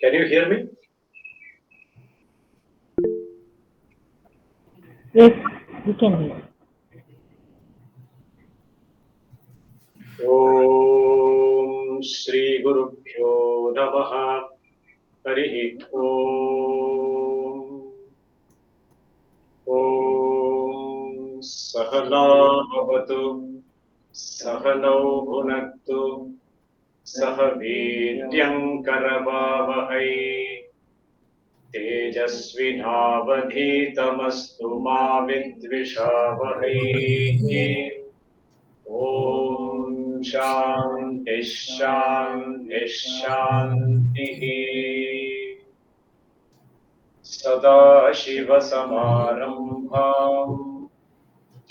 Can you hear me? Yes, we can hear. ॐ श्रीगुरुभ्यो नमः हरिः ॐ ॐ सहनावतु सहनौ भुनक्तु सह वीर्यङ्करवावहै तेजस्विनावधीतमस्तु मा विद्विषावहै ॐ शान्तिः शान्तिः शान्तिः सदाशिवसमारम्भाम्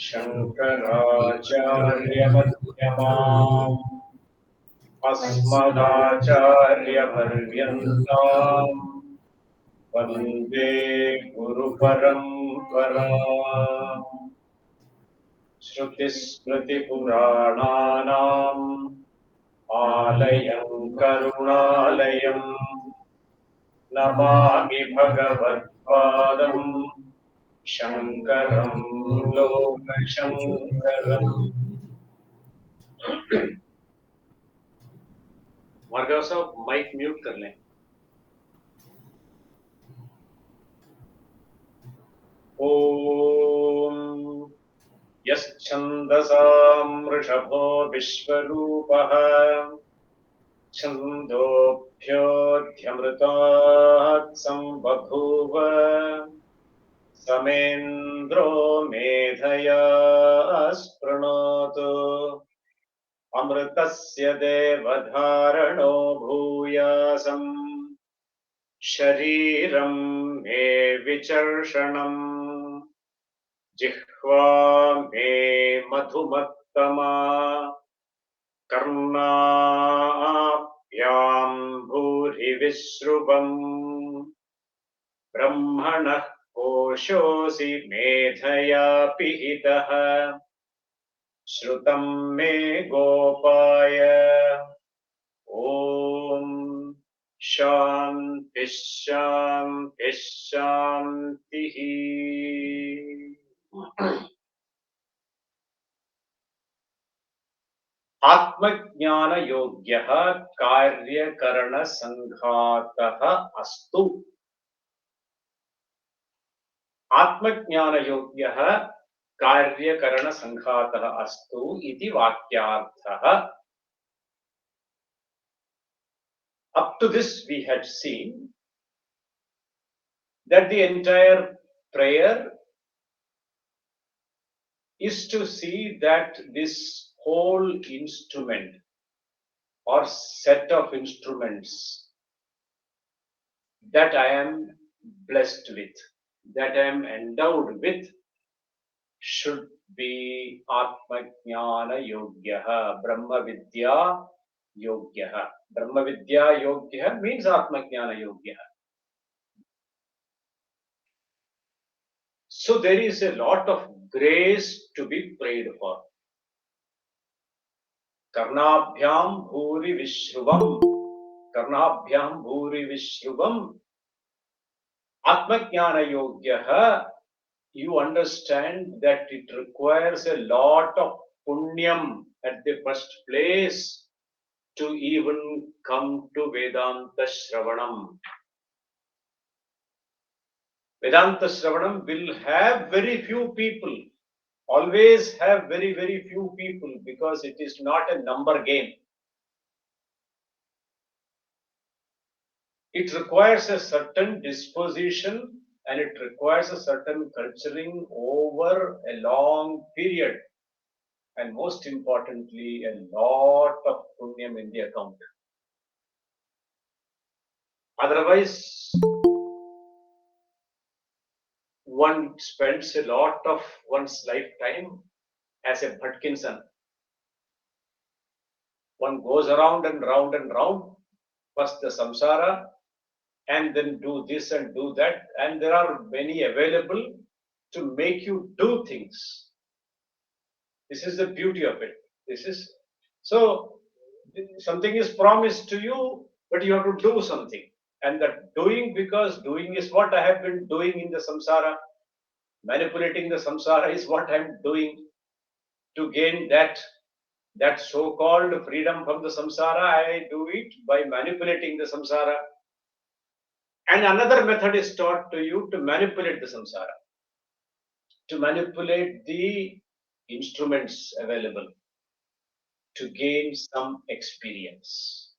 शङ्कराचार्यमध्यमाम् अस्मदाचार्यपर्यन्ताम् वन्दे गुरुपरम्पराम् श्रुतिस्मृतिपुराणानाम् आलयम् करुणालयम् नमामि भगवत्पादम् शङ्करम् लोकशङ्करम् भार्गव साहब माइक म्यूट कर लें। ॐ यश्छन्दसां वृषभो विश्वरूपः छन्दोभ्योऽध्यमृतात् सम्बभूव समेन्द्रो मेधया स्पृणोतु अमृतस्य देवधारणो भूयासम् शरीरं मे विचर्षणम् जिह्वा मे मधुमत्तमा कर्णाभ्यां भूरिविश्रुवम् ब्रह्मणः कोशोऽसि मेधया पिहितः श्रुतं मे गोपाय ॐ शान्तिः शान्तिः शान्तिः। आत्मज्ञानयोग्यः कार्यकरणसङ्घातः अस्तु। आत्मज्ञानयोग्यः कार्यकरणसङ्घातः अस्तु इति वाक्यार्थः. Up to this we had seen that the entire prayer is to see that this whole instrument or set of instruments that I am blessed with, that I am endowed with, should be Atmajnana Yogyaha, Brahma Vidya Yogyaha. Brahma Vidya Yogyaha means Atmajnana Yogyaha. So there is a lot of grace to be prayed for. Karnabhyam bhuri vishruvam. Karnabhyam bhuri vishruvam. Atmajnana Yogyaha, you understand that it requires a lot of punyam at the first place to even come to Vedanta Shravanam. Vedanta Shravanam will have very few people, always have very, very few people, because it is not a number game. It requires a certain disposition and it requires a certain culturing over a long period. And most importantly, a lot of punyam in the account. Otherwise, one spends a lot of one's lifetime as a Bhatkinson. One goes around and round and round, first the samsara, and then do this and do that, and there are many available to make you do things. This is the beauty of it. This is so something is promised to you, but you have to do something. And that doing, because doing is what I have been doing in the samsara, manipulating the samsara is what I'm doing to gain that so-called freedom from the samsara. I do it by manipulating the samsara. And another method is taught to you to manipulate the samsara, to manipulate the instruments available to gain some experience.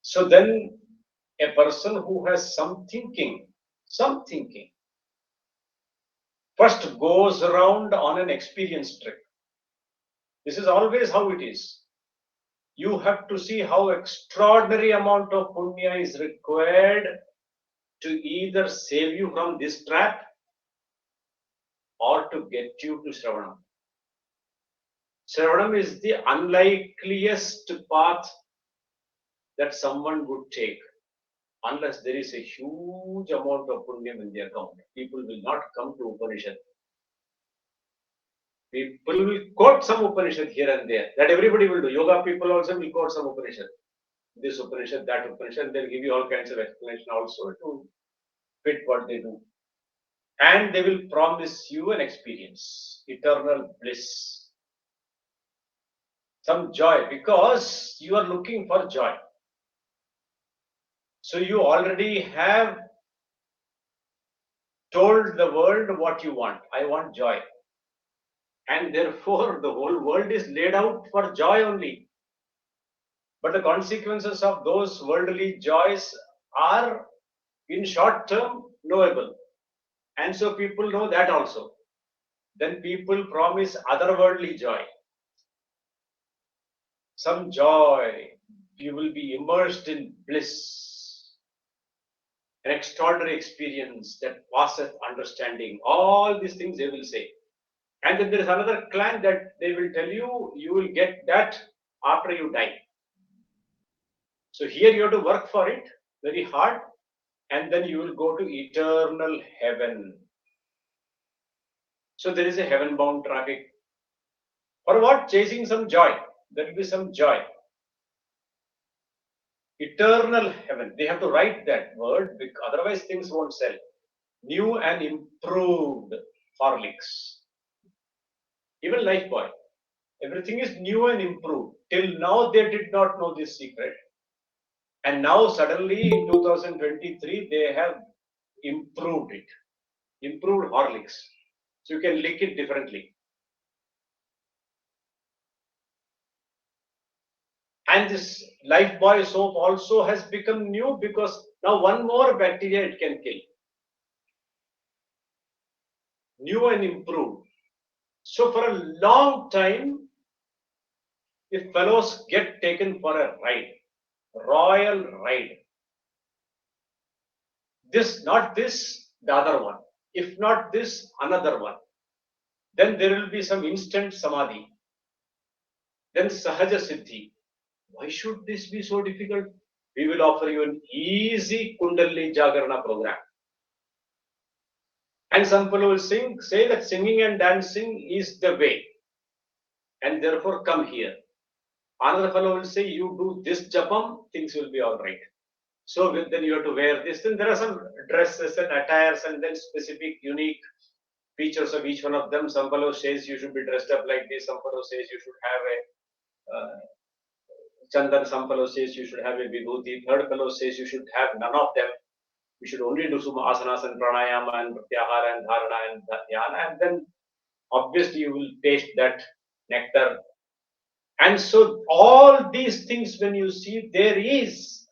So then a person who has some thinking, first goes around on an experience trip. This is always how it is. You have to see how extraordinary amount of punya is required to either save you from this trap or to get you to Shravanam. Shravanam is the unlikeliest path that someone would take unless there is a huge amount of punya in their account. People will not come to Upanishad. People will quote some Upanishad here and there. That everybody will do. Yoga people also will quote some Upanishad. This Upanishad, that Upanishad. They'll give you all kinds of explanation also to fit what they do. And they will promise you an experience, eternal bliss, some joy, because you are looking for joy. So you already have told the world what you want. I want joy. And therefore, the whole world is laid out for joy only. But the consequences of those worldly joys are in short term knowable. And so people know that also. Then people promise otherworldly joy. Some joy. You will be immersed in bliss. An extraordinary experience that passeth understanding. All these things they will say. And then there is another clan that they will tell you, you will get that after you die. So here you have to work for it very hard, and then you will go to eternal heaven. So there is a heaven bound traffic. For what? Chasing some joy. There will be some joy. Eternal heaven. They have to write that word because otherwise things won't sell. New and improved Horlicks. Even Lifebuoy. Everything is new and improved. Till now they did not know this secret. And now suddenly in 2023 they have improved it. Improved Horlicks. So you can lick it differently. And this Lifebuoy soap also has become new because now one more bacteria it can kill. New and improved. So for a long time, if fellows get taken for a ride, royal ride, this, not this, the other one. If not this, another one. Then there will be some instant samadhi. Then sahaja siddhi. Why should this be so difficult? We will offer you an easy Kundalini Jagarana program. And some fellow will say that singing and dancing is the way. And therefore come here. Another fellow will say, you do this japam, things will be all right. So then you have to wear this. Then there are some dresses and attires and then specific, unique features of each one of them. Some fellow says you should be dressed up like this. Some fellow says you should have a chandan. Some fellow says you should have a vibhuti. Third fellow says you should have none of them. You should only do suma asanas and pranayama and pratyahara and dharana and dhyana. And then obviously you will taste that nectar. And so all these things, when you see, there is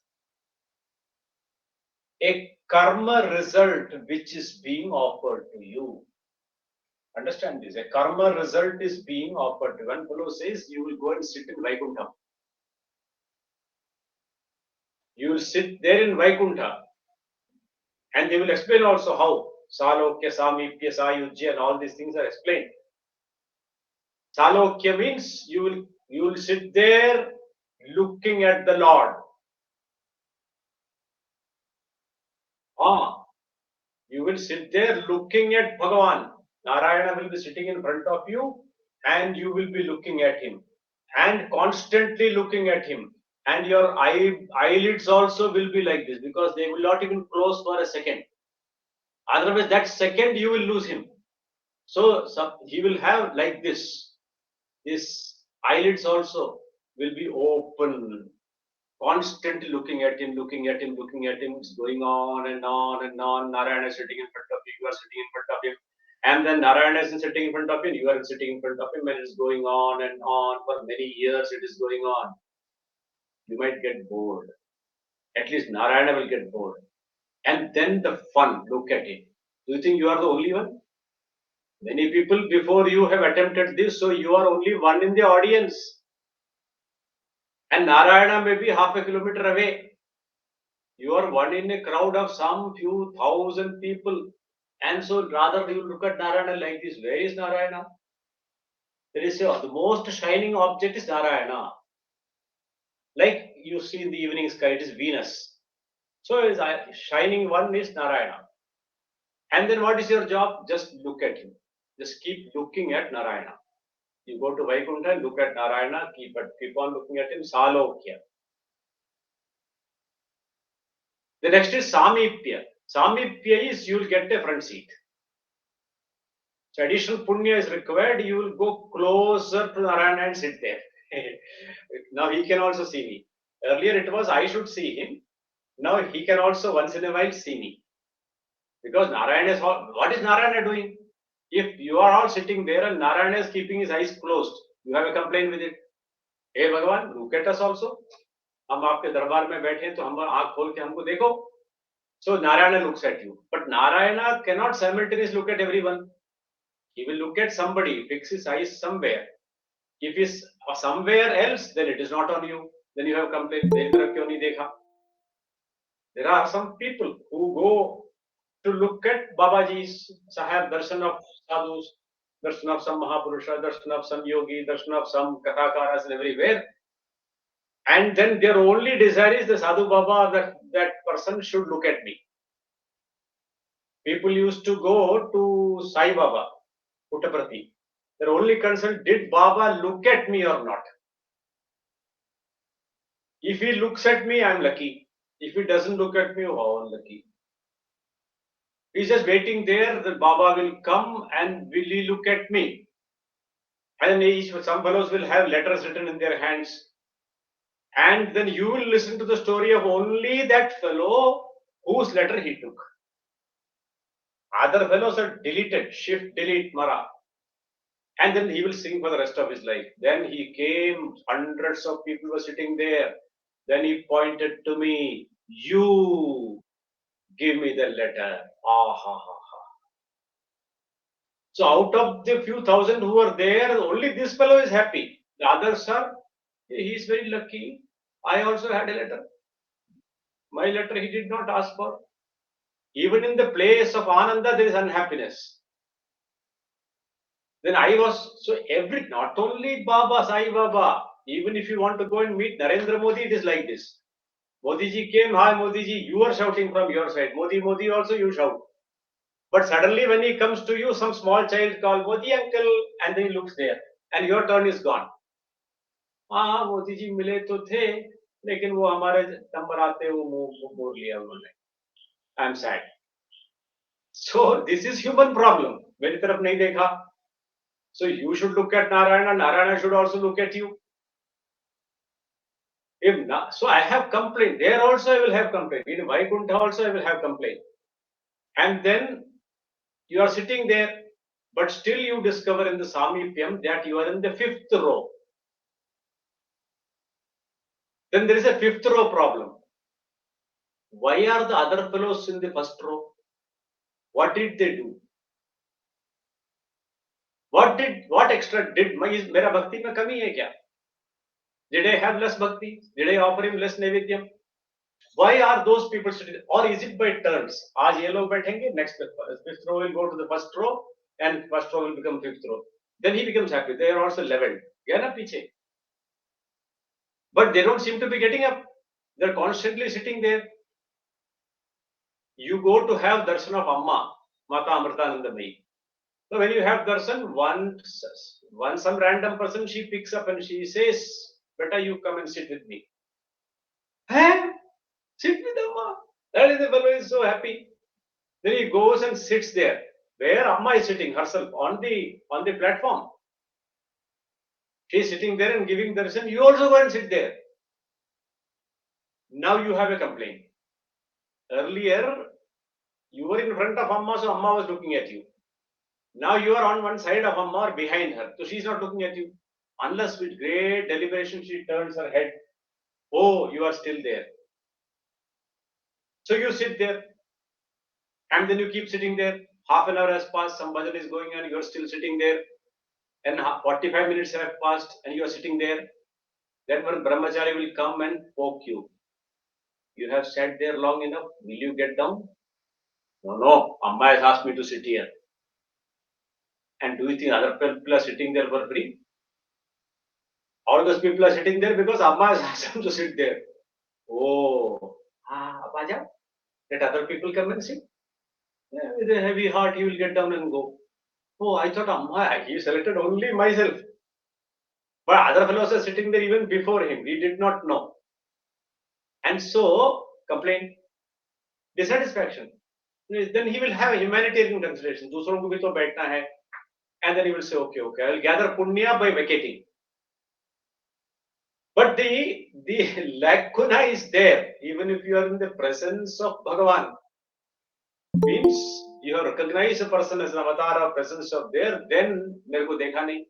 a karma result which is being offered to you. Understand this? A karma result is being offered. One fellow says you will go and sit in Vaikuntha. You will sit there in Vaikuntha. And they will explain also how. Salokya, Samipya, Sayujya, and all these things are explained. Salokya means you will sit there looking at the Lord. You will sit there looking at Bhagavan. Narayana will be sitting in front of you and you will be looking at him and constantly looking at him. And your eyelids also will be like this because they will not even close for a second. Otherwise, that second you will lose him. So he will have like this. His eyelids also will be open, constantly looking at him, looking at him, looking at him. It's going on and on and on. Narayana is sitting in front of you, you are sitting in front of him. And then Narayana is sitting in front of you, you are sitting in front of him, and it's going on and on for many years. It is going on. You might get bored. At least Narayana will get bored. And then the fun, look at it. Do you think you are the only one? Many people before you have attempted this, so you are only one in the audience. And Narayana may be half a kilometer away. You are one in a crowd of some few thousand people. And so rather you look at Narayana like this. Where is Narayana? There is the most shining object is Narayana. Like you see in the evening sky, it is Venus. So is shining one is Narayana. And then what is your job? Just look at him. Just keep looking at Narayana. You go to Vaikuntha, look at Narayana, keep on looking at him, Salokya. The next is Samipya. Samipya is you will get a front seat. So additional punya is required, you will go closer to Narayana and sit there. Now he can also see me. Earlier it was I should see him. Now he can also once in a while see me. Because Narayana is, what is Narayana doing? If you are all sitting there and Narayana is keeping his eyes closed, you have a complaint with it. Hey Bhagavan, look at us also. हम आपके दरबार में बैठे हैं तो हम आंख खोल के हमको देखो. So Narayana looks at you. But Narayana cannot simultaneously look at everyone. He will look at somebody, fix his eyes somewhere. If it's somewhere else, then it is not on you. Then you have complained. There are some people who go to look at Babaji's Sahab darshan of sadhus, darshan of some Mahapurusha, darshan of some yogi, darshan of some Kathakaras and everywhere. And then their only desire is the Sadhu Baba, that person should look at me. People used to go to Sai Baba, Puttaparthi. Their only concern, did Baba look at me or not? If he looks at me, I'm lucky. If he doesn't look at me, oh, unlucky. He's just waiting there, the Baba will come and will he look at me? And then some fellows will have letters written in their hands. And then you will listen to the story of only that fellow whose letter he took. Other fellows are deleted, shift, delete, mara. And then he will sing for the rest of his life. Then he came, hundreds of people were sitting there. Then he pointed to me, you give me the letter. Ah, ha, ha, ha. So out of the few thousand who were there, only this fellow is happy. The others are, he is very lucky. I also had a letter. My letter he did not ask for. Even in the place of Ananda, there is unhappiness. Then I was, so not only Baba, Sai Baba, even if you want to go and meet Narendra Modi, it is like this. Modi ji came, hi Modi ji, you are shouting from your side. Modi, Modi also you shout. But suddenly when he comes to you, some small child call Modi uncle, and then he looks there, and your turn is gone. हाँ मोदी जी मिले तो थे लेकिन वो हमारे number आते वो मुंह मोड़ लिया उन्होंने. I am sad. So this is human problem. मेरी तरफ नहीं देखा. So you should look at Narayana. Narayana should also look at you. If not, so I have complaint. There also I will have complaint. In Vaikuntha also I will have complaint. And then you are sitting there, but still you discover in the Samipyam that you are in the fifth row. Then there is a fifth row problem. Why are the other fellows in the first row? What did they do? What extra did मेरा भक्ति में कमी है क्या? Did I have less bhakti? Did I offer him less naivedyam? Why are those people sitting? Or is it by turns? आज ये लोग बैठेंगे, next fifth row will go to the first row, and first row will become fifth row. Then he becomes happy. They are also leveled. गया ना पीछे? But they don't seem to be getting up. They're constantly sitting there. You go to have darshan of Amma, Mata Amritanandamayi. So when you have darshan, one some random person she picks up and she says, "Beta, you come and sit with me." Hey, sit with Amma. That is the fellow is so happy. Then he goes and sits there, where Amma is sitting herself on the platform. She is sitting there and giving darshan. You also go and sit there. Now you have a complaint. Earlier, you were in front of Amma, so Amma was looking at you. Now you are on one side of Amma or behind her, so she is not looking at you. Unless with great deliberation she turns her head. Oh, you are still there. So you sit there, and then you keep sitting there. Half an hour has passed, some bhajan is going on, you are still sitting there. And 45 minutes have passed, and you are sitting there. Then one brahmachari will come and poke you. You have sat there long enough. Will you get down? No, no. Amma has asked me to sit here. And do you think other people are sitting there for free? All those people are sitting there because Amma has asked them to sit there. Oh, Abaja, let other people come and sit. Yeah, with a heavy heart, he will get down and go. Oh, I thought Amma, he selected only myself. But other fellows are sitting there even before him. He did not know. And so, complaint, dissatisfaction. Then he will have a humanitarian consideration. दूसरों को भी तो बैठना है. And then he will say, okay, okay, I will gather punya by vacating. But the lacuna is there, even if you are in the presence of Bhagavan. Means you have recognized a person as an avatar or presence of there, then मेरे को देखा नहीं.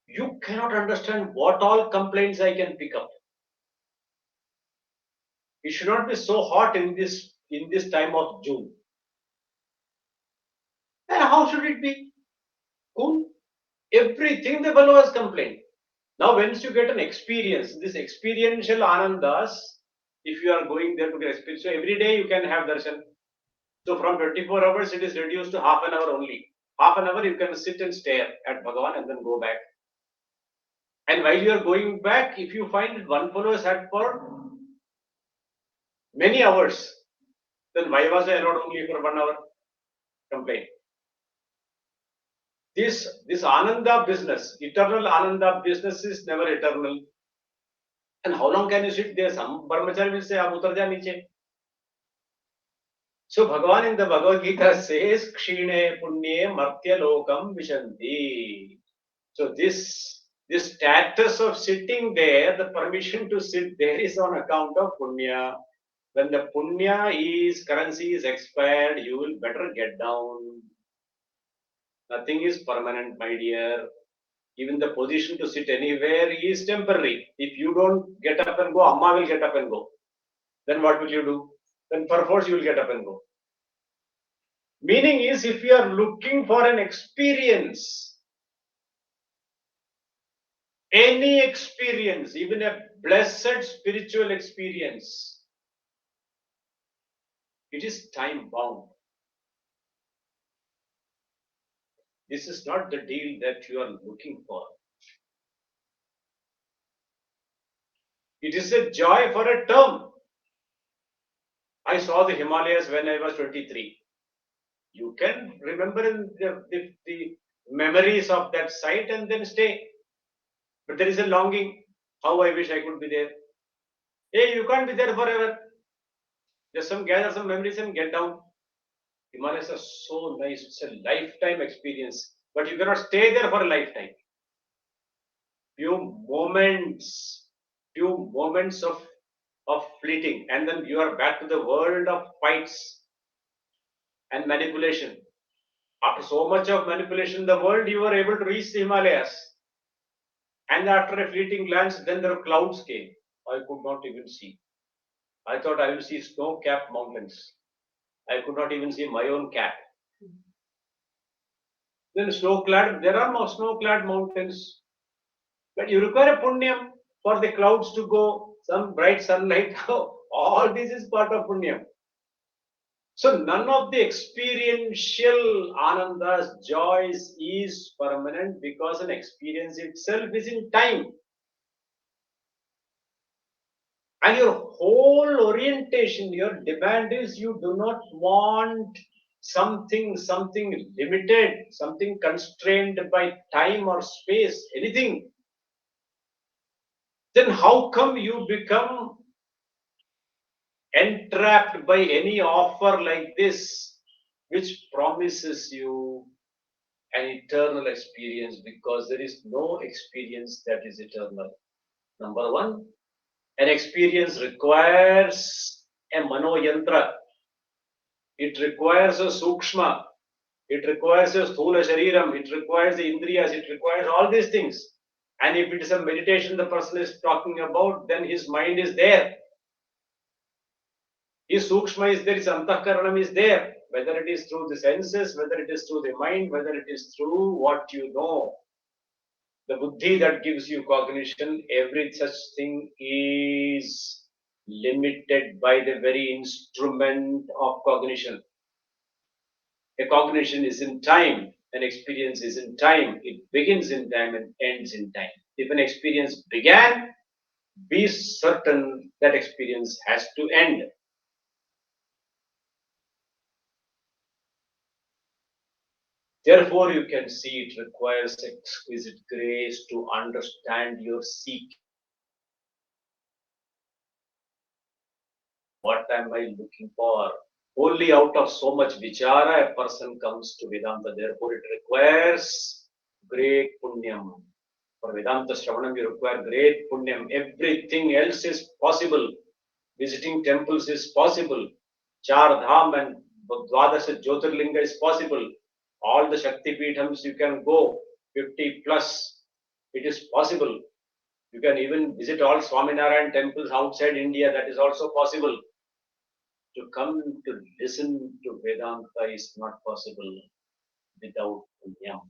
You cannot understand what all complaints I can pick up. It should not be so hot in this time of June. And how should it be? Cool. Everything the fellow has complained. Now, once you get an experience, this experiential anandas, if you are going there to get experience, so every day you can have darshan. So from 24 hours, it is reduced to half an hour only. Half an hour you can sit and stare at Bhagavan and then go back. And while you are going back, if you find that one fellow has had for many hours, then why was I allowed only for 1 hour? Complain. This ananda business, eternal ananda business is never eternal. And how long can you sit there? Some brahmachari will say, "Aap utar ja niche." So Bhagavan in the Bhagavad Gita says, "Kshine punye martya lokam vishanti." So this status of sitting there, the permission to sit there is on account of punya. When the punya is currency is expired, you will better get down. Nothing is permanent, my dear. Even the position to sit anywhere is temporary. If you don't get up and go, Amma will get up and go. Then what will you do? Then perforce you will get up and go. Meaning is, if you are looking for an experience, any experience, even a blessed spiritual experience, it is time bound. This is not the deal that you are looking for. It is a joy for a term. I saw the Himalayas when I was 23. You can remember in the memories of that site and then stay. But there is a longing. How I wish I could be there. Hey, you can't be there forever. Just gather some memories and get down. Himalayas are so nice. It's a lifetime experience. But you cannot stay there for a lifetime. Few moments, few moments of fleeting, and then you are back to the world of fights and manipulation. After so much of manipulation in the world, you were able to reach the Himalayas. And after a fleeting glance, then the clouds came. I could not even see. I thought I will see snow-capped mountains. I could not even see my own cap. Then snow-clad, there are no snow-clad mountains. But you require a punyam for the clouds to go, some bright sunlight. All this is part of punyam. So none of the experiential anandas, joys is permanent because an experience itself is in time. And your whole orientation, your demand is you do not want something limited, something constrained by time or space, anything. Then how come you become entrapped by any offer like this, which promises you an eternal experience, because there is no experience that is eternal. Number one, an experience requires a manoyantra. It requires a sukshma. It requires a sthula shariram. It requires the indriyas. It requires all these things. And if it is a meditation the person is talking about, then his mind is there. His sukshma is there, his antahkaranam is there. Whether it is through the senses, whether it is through the mind, whether it is through what you know. The buddhi that gives you cognition, every such thing is limited by the very instrument of cognition. A cognition is in time, an experience is in time. It begins in time and ends in time. If an experience began, be certain that experience has to end. Therefore, you can see it requires exquisite grace to understand your seek. What am I looking for? Only out of so much vichara a person comes to Vedanta. Therefore, it requires great punyam. For Vedanta Shravanam, you require great punyam. Everything else is possible. Visiting temples is possible. Char Dham and Dwadasha Jyotirlinga is possible. All the Shakti Peethams you can go, 50 plus. It is possible. You can even visit all Swaminarayan temples outside India. That is also possible. To come to listen to Vedanta is not possible without punyam.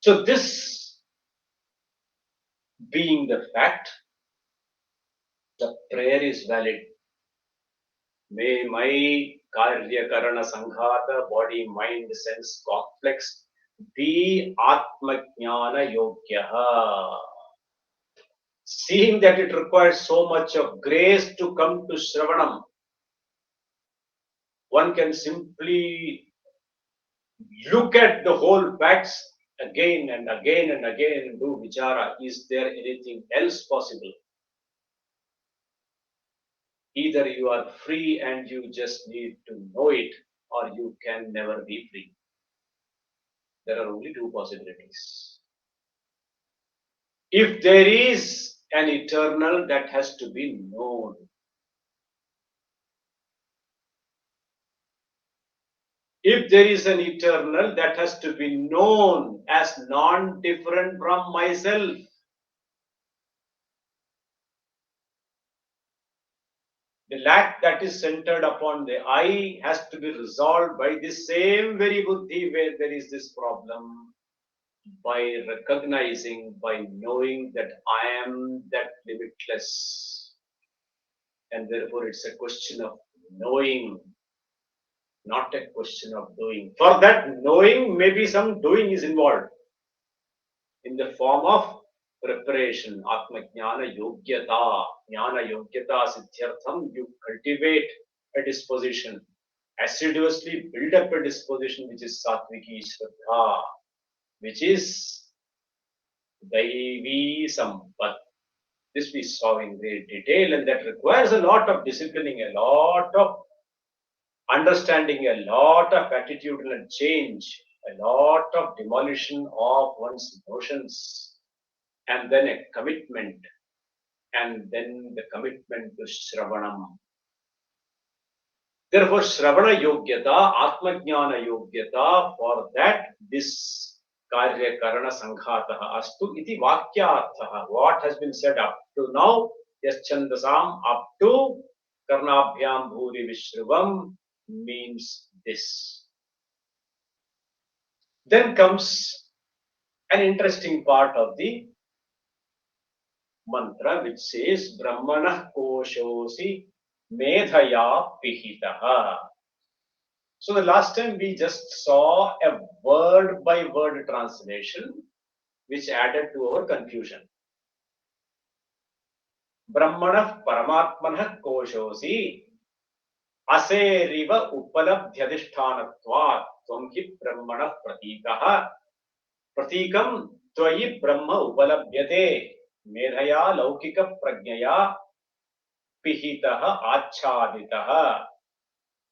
So this being the fact, the prayer is valid. May my karya karana sanghata, body, mind, sense complex be atma jnana yogyaha. Seeing that it requires so much of grace to come to Shravanam, one can simply look at the whole facts again and again and again and do vichara. Is there anything else possible? Either you are free and you just need to know it, or you can never be free. There are only two possibilities. If there is an eternal, that has to be known. If there is an eternal, that has to be known as non-different from myself. The lack that is centered upon the I has to be resolved by the same very buddhi where there is this problem, by recognizing, by knowing that I am that limitless. And therefore, it's a question of knowing, not a question of doing. For that knowing, maybe some doing is involved in the form of preparation. Atma Jnana Yogyata. Jnana Yogyata Siddhyartham, you cultivate a disposition, assiduously build up a disposition which is Satviki Shraddha, which is Daivi Sampat. This we saw in great detail, and that requires a lot of disciplining, a lot of understanding, a lot of attitudinal change, a lot of demolition of one's notions, and then a commitment, and then the commitment to Shravanam. Therefore, Shravana Yogyata, Atma Jnana Yogyata, for that this Karya Karana Sanghataha Astu iti Vakyarthaha. What has been said up to now, Yaschandasam up to Karnabhyam Bhuri Vishruvam means this. Then comes an interesting part of the mantra which says Brahmanah Koshosi Medhaya Pihitaha. So the last time we just saw a word by word translation which added to our confusion. Brahmanah Paramatmanah Koshosi Aseriva Upalabhyadhishthanatvat Tvam hi Brahmanah Pratikah Pratikam Tvayi Brahma Upalabhyate. Medhaya Laukika Pragnaya Pihitaha Achaditaha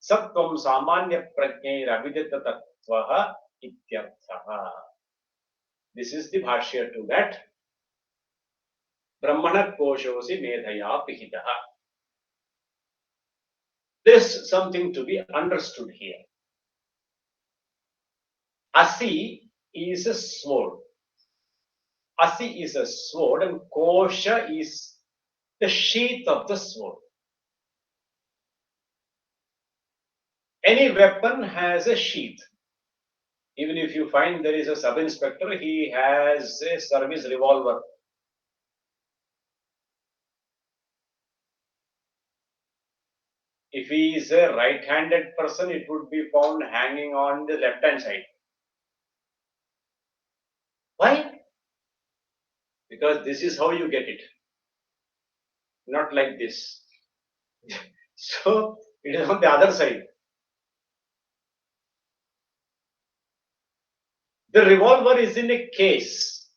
Sattvam Samanya Pragnaya Ravidita Tattvaha Ityarthaha. This is the bhashya to that. Brahmana Koshosi Medhaya Pihitaha. There's something to be understood here. Asi is a sword. Asi is a sword and Kosha is the sheath of the sword. Any weapon has a sheath. Even if you find there is a sub-inspector, he has a service revolver. If he is a right-handed person, it would be found hanging on the left-hand side. Why? Because this is how you get it. Not like this. So it is on the other side. The revolver is in a case.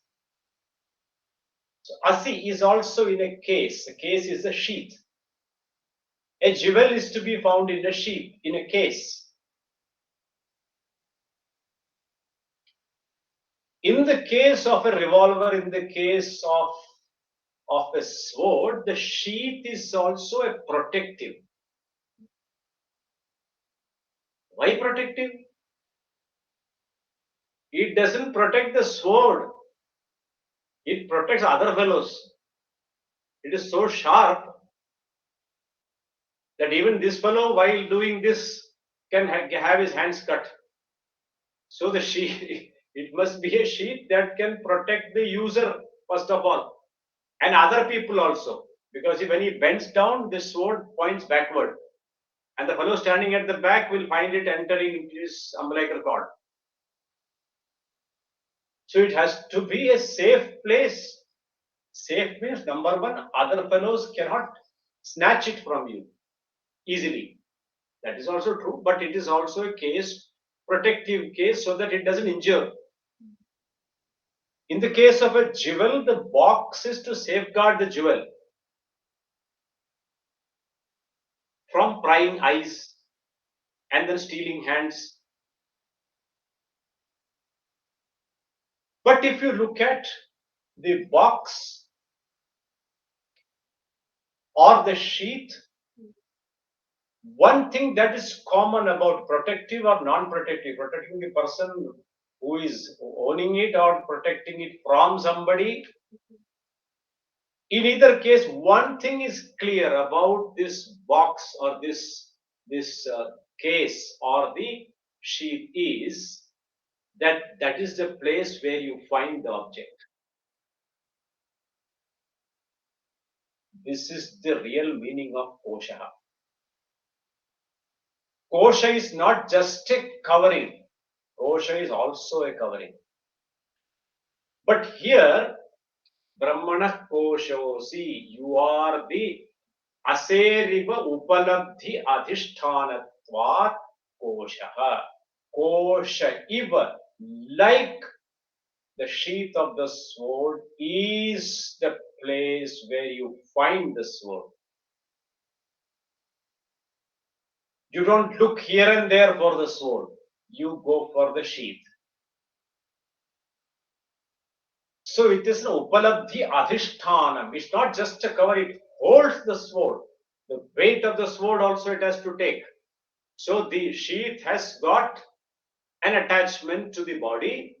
So Asi is also in a case. A case is a sheath. A jewel is to be found in a sheath, in a case. In the case of a revolver, in the case of a sword, the sheath is also a protective. Why protective? It doesn't protect the sword. It protects other fellows. It is so sharp that even this fellow, while doing this, can have his hands cut. So the sheath, it must be a sheath that can protect the user first of all, and other people also. Because when he bends down, the sword points backward, and the fellow standing at the back will find it entering into his umbilical cord. So it has to be a safe place. Safe means number one, other fellows cannot snatch it from you easily. That is also true, but it is also a case, protective case, so that it doesn't injure. In the case of a jewel, the box is to safeguard the jewel from prying eyes and then stealing hands. But if you look at the box or the sheath, one thing that is common about protective or non-protective, protecting the person who is owning it or protecting it from somebody, in either case, one thing is clear about this box or this case or the sheath is that is the place where you find the object. This is the real meaning of kosha. Kosha is not just a covering. Kosha is also a covering. But here, Brahmana Koshosi, you are the Aseriva Upalabdhi Adhishthanattvat Koshaha. Kosha Iva, like the sheath of the sword, is the place where you find the sword. You don't look here and there for the sword, you go for the sheath. So it is an Upalabdhi Adhishthanam. It's not just a cover, it holds the sword. The weight of the sword also it has to take. So the sheath has got an attachment to the body,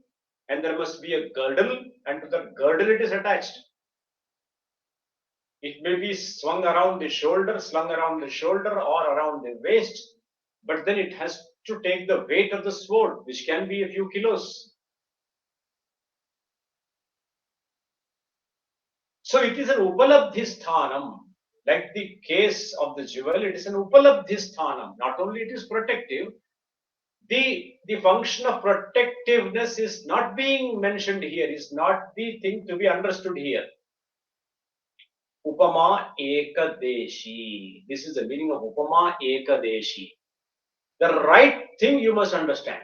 and there must be a girdle, and to the girdle it is attached. It may be swung around the shoulder, slung around the shoulder, or around the waist, but then it has to take the weight of the sword, which can be a few kilos. So it is an Upalabdhisthanam. Like the case of the jewel, it is an Upalabdhisthanam. Not only it is protective, the function of protectiveness is not being mentioned here, is not the thing to be understood here. Upama Ekadeshi. This is the meaning of Upama Ekadeshi. The right thing you must understand.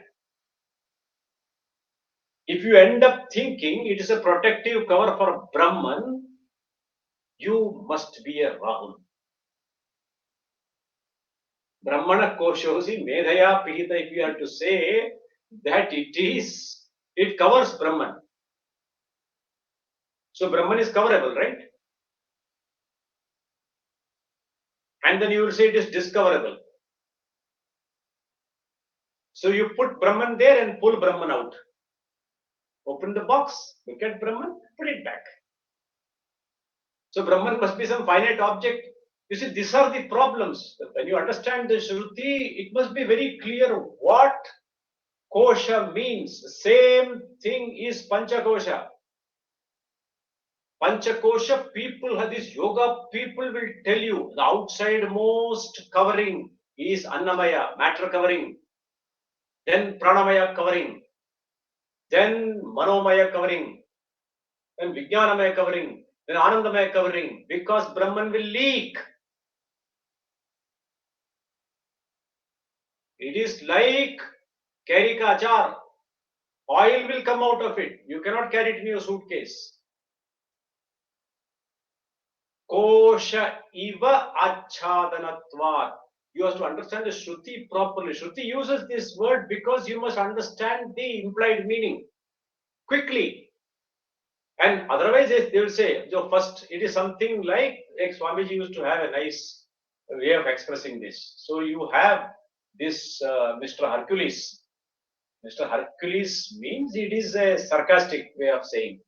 If you end up thinking it is a protective cover for Brahman, You must be a Rahul. Brahmana Koshosi Medhaya Pihita, if you have to say that it covers Brahman. So Brahman is coverable, right? And then you will say it is discoverable. So you put Brahman there and pull Brahman out. Open the box, look at Brahman, put it back. So Brahman must be some finite object. You see, these are the problems. When you understand the Shruti, it must be very clear what Kosha means. The same thing is Panchakosha. Panchakosha people, this yoga people will tell you the outside most covering is Annamaya, matter covering, then Pranamaya covering, then Manomaya covering, then Vijnanamaya covering, then Anandamaya covering, because Brahman will leak. It is like carry ka achar. Oil will come out of it. You cannot carry it in your suitcase. Kosha iva achhadanatvat. You have to understand the Shruti properly. Shruti uses this word because you must understand the implied meaning quickly. And otherwise, they will say, so first, it is something like Swamiji used to have a nice way of expressing this. So you have this Mr. Hercules. Mr. Hercules means it is a sarcastic way of saying.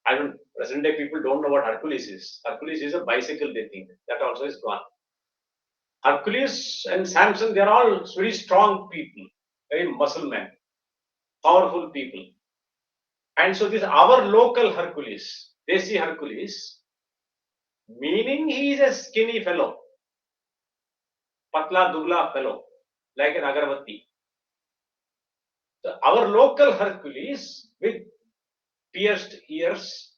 I don't, present day people don't know what Hercules is. Hercules is a bicycle, they think. That also is gone. Hercules and Samson, they are all very strong people, very muscle men, powerful people. And so this our local Hercules, they see Hercules, meaning he is a skinny fellow, patla dubla fellow, like an agarbatti. So our local Hercules with pierced ears,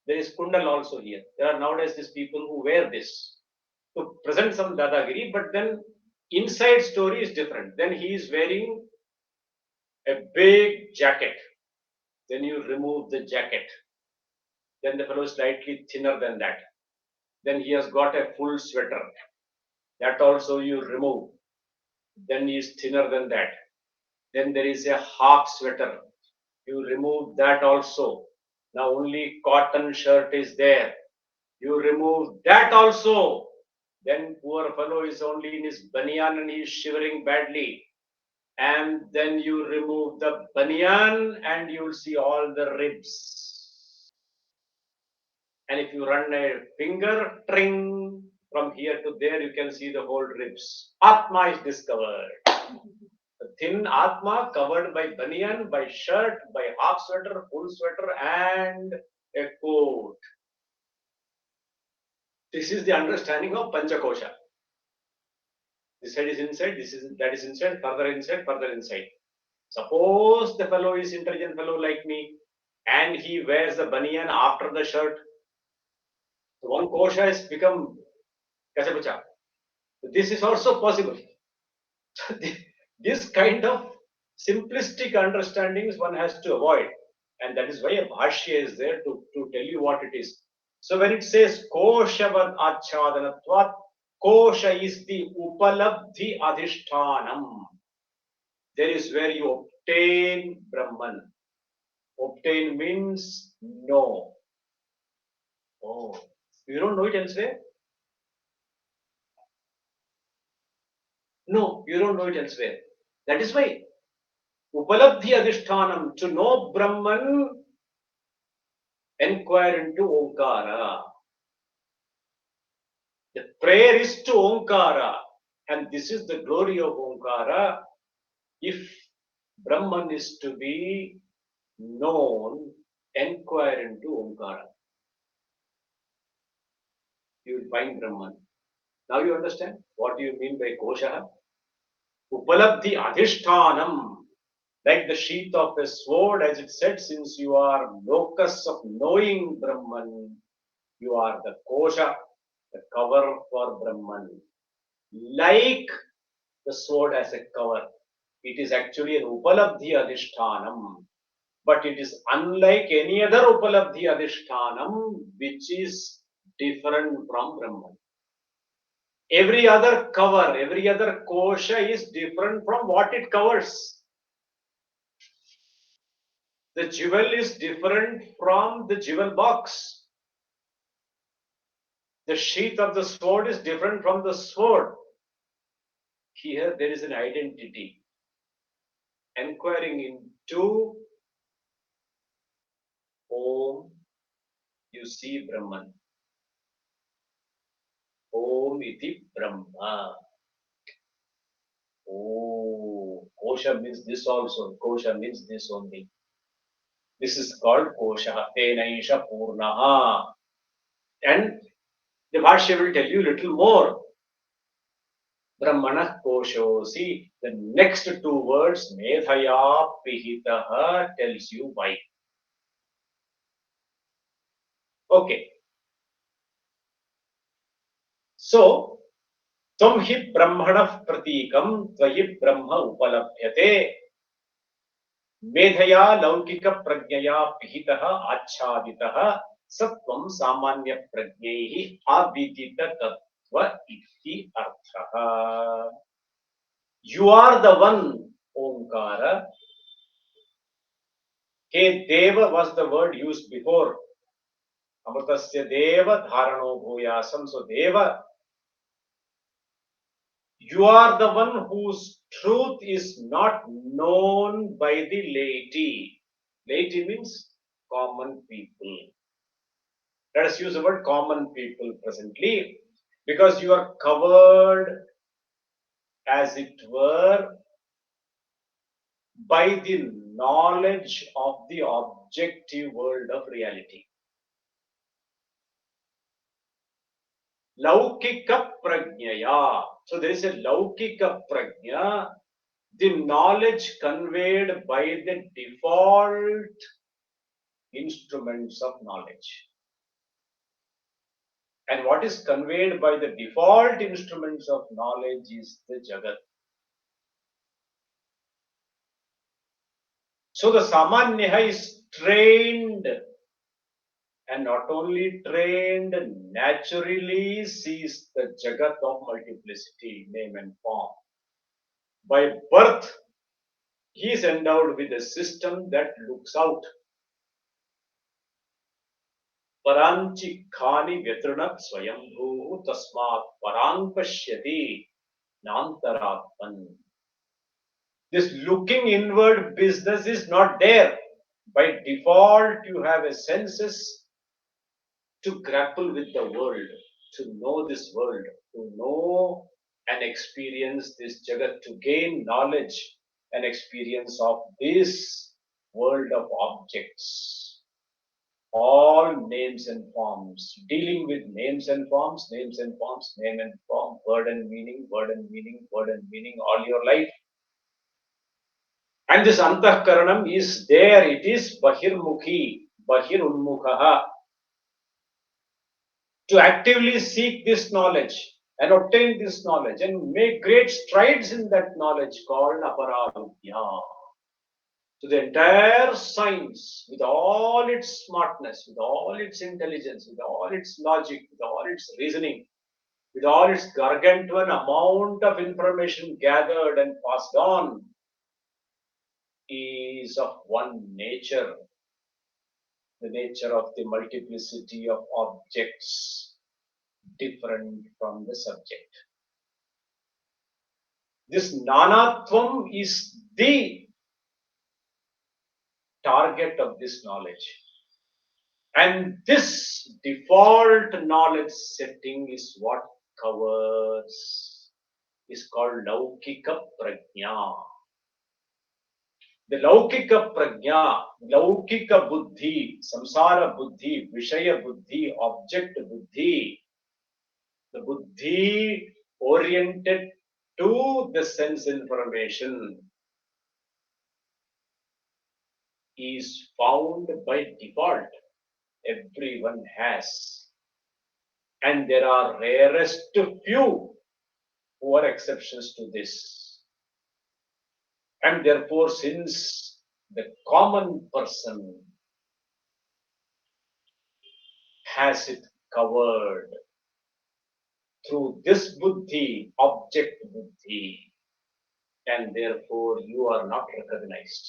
there is kundal also here. There are nowadays these people who wear this to present some dadagiri, but then inside story is different. Then he is wearing a big jacket. Then you remove the jacket. Then the fellow is slightly thinner than that. Then he has got a full sweater. That also you remove. Then he is thinner than that. Then there is a half sweater. You remove that also. Now only cotton shirt is there. You remove that also. Then poor fellow is only in his banyan and he is shivering badly. And then you remove the banyan and you will see all the ribs. And if you run a finger, tring, from here to there, you can see the whole ribs. Atma is discovered. The thin Atma covered by banyan, by shirt, by half sweater, full sweater, and a coat. This is the understanding of Panchakosha. This side is inside, that is inside, further inside, further inside. Suppose the fellow is intelligent fellow like me, and he wears the banyan after the shirt. So one kosha has become kachapucha. This is also possible. This kind of simplistic understandings one has to avoid, and that is why a bhashya is there to tell you what it is. So when it says koshavad achhadanatvat, kosha is the upalabdhi adhishtanam. There is where you obtain Brahman. Obtain means know. Oh, you don't know it elsewhere? No, you don't know it elsewhere. That is why Upalabdhi Adhishtanam, to know Brahman, inquire into Omkara. The prayer is to Omkara, and this is the glory of Omkara. If Brahman is to be known, inquire into Omkara. You will find Brahman. Now you understand what do you mean by Kosha? Upalabdhi Adhishtanam, like the sheath of a sword, as it said, since you are locus of knowing Brahman, you are the kosha, the cover for Brahman. Like the sword as a cover, it is actually an upalabdhi adhishtanam, but it is unlike any other upalabdhi adhishtanam which is different from Brahman. Every other cover, every other kosha is different from what it covers. The jewel is different from the jewel box. The sheath of the sword is different from the sword. Here there is an identity. Enquiring into Om, you see Brahman. Om iti Brahma. Oh, kosha means this also. Kosha means this only. This is called kosha. Tenaisha purnaha. And the Bhashya will tell you little more. Brahmana kosho. See, the next two words, medhaya pihitaha, tells you why. Okay. So, त्वं हि ब्रह्मणः प्रतीकं त्वयि ब्रह्म उपलभ्यते मेधया लौकिक प्रज्ञया पिहितः आच्छादितः सत्वं सामान्य प्रज्ञैः अविदित तत्व इति अर्थः. You are the one, Omkara. Ke Deva was the word used before. Amritasya Deva Dharano Bhuyasam. So Deva, you are the one whose truth is not known by the laity. Laity means common people. Let us use the word common people presently because you are covered, as it were, by the knowledge of the objective world of reality. Laukika prajnaya. So there is a laukika prajna, the knowledge conveyed by the default instruments of knowledge. And what is conveyed by the default instruments of knowledge is the Jagat. So the Samanya is trained, and not only trained, naturally sees the Jagat of multiplicity, name and form. By birth, he is endowed with a system that looks out. Paranchi khani vyatranat swayambhu tasmat parang pashyati nantaratman. This looking inward business is not there. By default, you have a senses to grapple with the world, to know this world, to know and experience this Jagat, to gain knowledge and experience of this world of objects. All names and forms, dealing with names and forms, name and form, word and meaning, word and meaning, word and meaning all your life. And this antahkaranam is there, it is bahirmukhi, bahirunmukhaha, to actively seek this knowledge and obtain this knowledge and make great strides in that knowledge called aparavidya. So the entire science, with all its smartness, with all its intelligence, with all its logic, with all its reasoning, with all its gargantuan amount of information gathered and passed on, is of one nature, the nature of the multiplicity of objects different from the subject. This nanatvam is the target of this knowledge. And this default knowledge setting is what covers, is called Laukika Prajna. The Laukika Prajna, Laukika Buddhi, Samsara Buddhi, Vishaya Buddhi, Object Buddhi, the Buddhi oriented to the sense information is found by default. Everyone has. And there are rarest few who are exceptions to this. And therefore, since the common person has it covered through this buddhi, object buddhi, and therefore you are not recognized.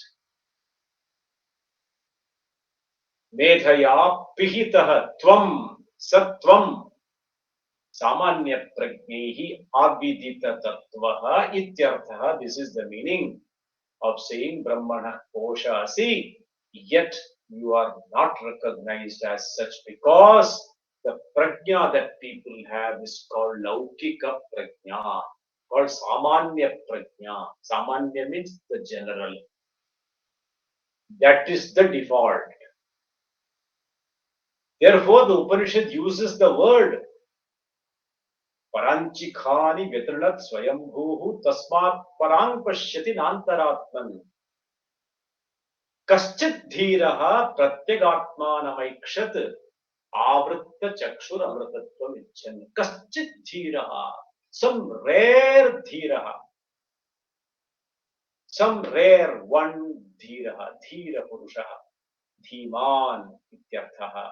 Medhaya pihitah tvam satvam samanya prajnehi avidita tattvaha ityarthaha. This is the meaning of saying Brahmana Koshasi, yet you are not recognized as such because the prajna that people have is called Laukika prajna, called Samanya prajna. Samanya means the general. That is the default. Therefore, the Upanishad uses the word Paranchikhani Vetrinat Swayambhuhu Tasmat Parang Pashyati Nantaratman. Kaschit Dhiraha Pratyagatmanamaikshat Avritta Chakshur Amritatvam Icchan. Kaschit Dhiraha. Some rare Dhiraha. Some rare one Dhiraha. Dhira Purushaha. Dhiman Ityarthaha.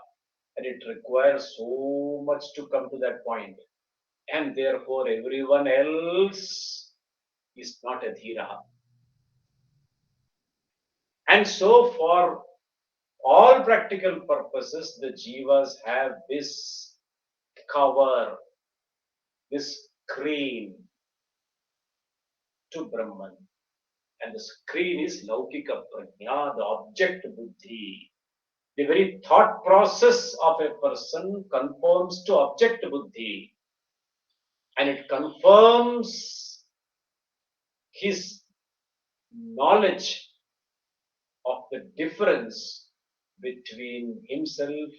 And it requires so much to come to that point. And therefore everyone else is not a Dhiraha. And so for all practical purposes, the jivas have this cover, this screen to Brahman. And the screen is Laukika Prajna, the object buddhi. The very thought process of a person conforms to object buddhi. And it confirms his knowledge of the difference between himself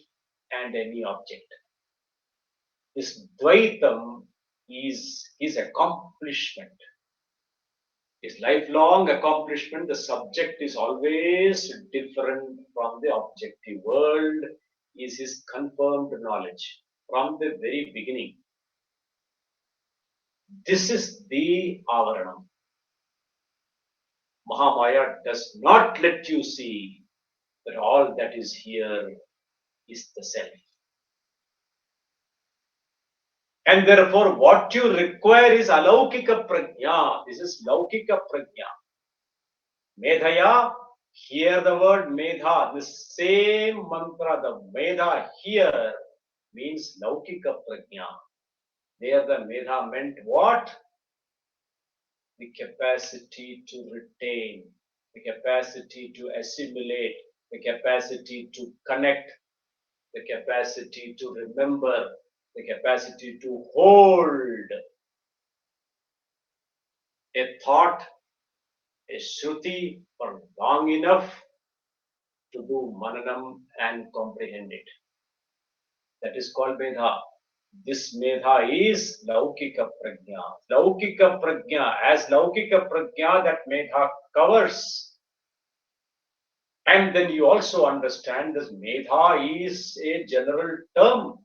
and any object. This Dvaitam is his accomplishment, his lifelong accomplishment. The subject is always different from the objective world, is his confirmed knowledge from the very beginning. This is the Avaranam. Mahamaya does not let you see that all that is here is the self. And therefore, what you require is alaukika prajna. This is laukika prajna. Medhaya, hear the word medha. The same mantra, the medha here means laukika prajna. There the medha meant what? The capacity to retain, the capacity to assimilate, the capacity to connect, the capacity to remember, the capacity to hold a thought, a shruti for long enough to do mananam and comprehend it. That is called medha. This medha is laukika prajna. Laukika prajna, as laukika prajna that medha covers. And then you also understand this medha is a general term.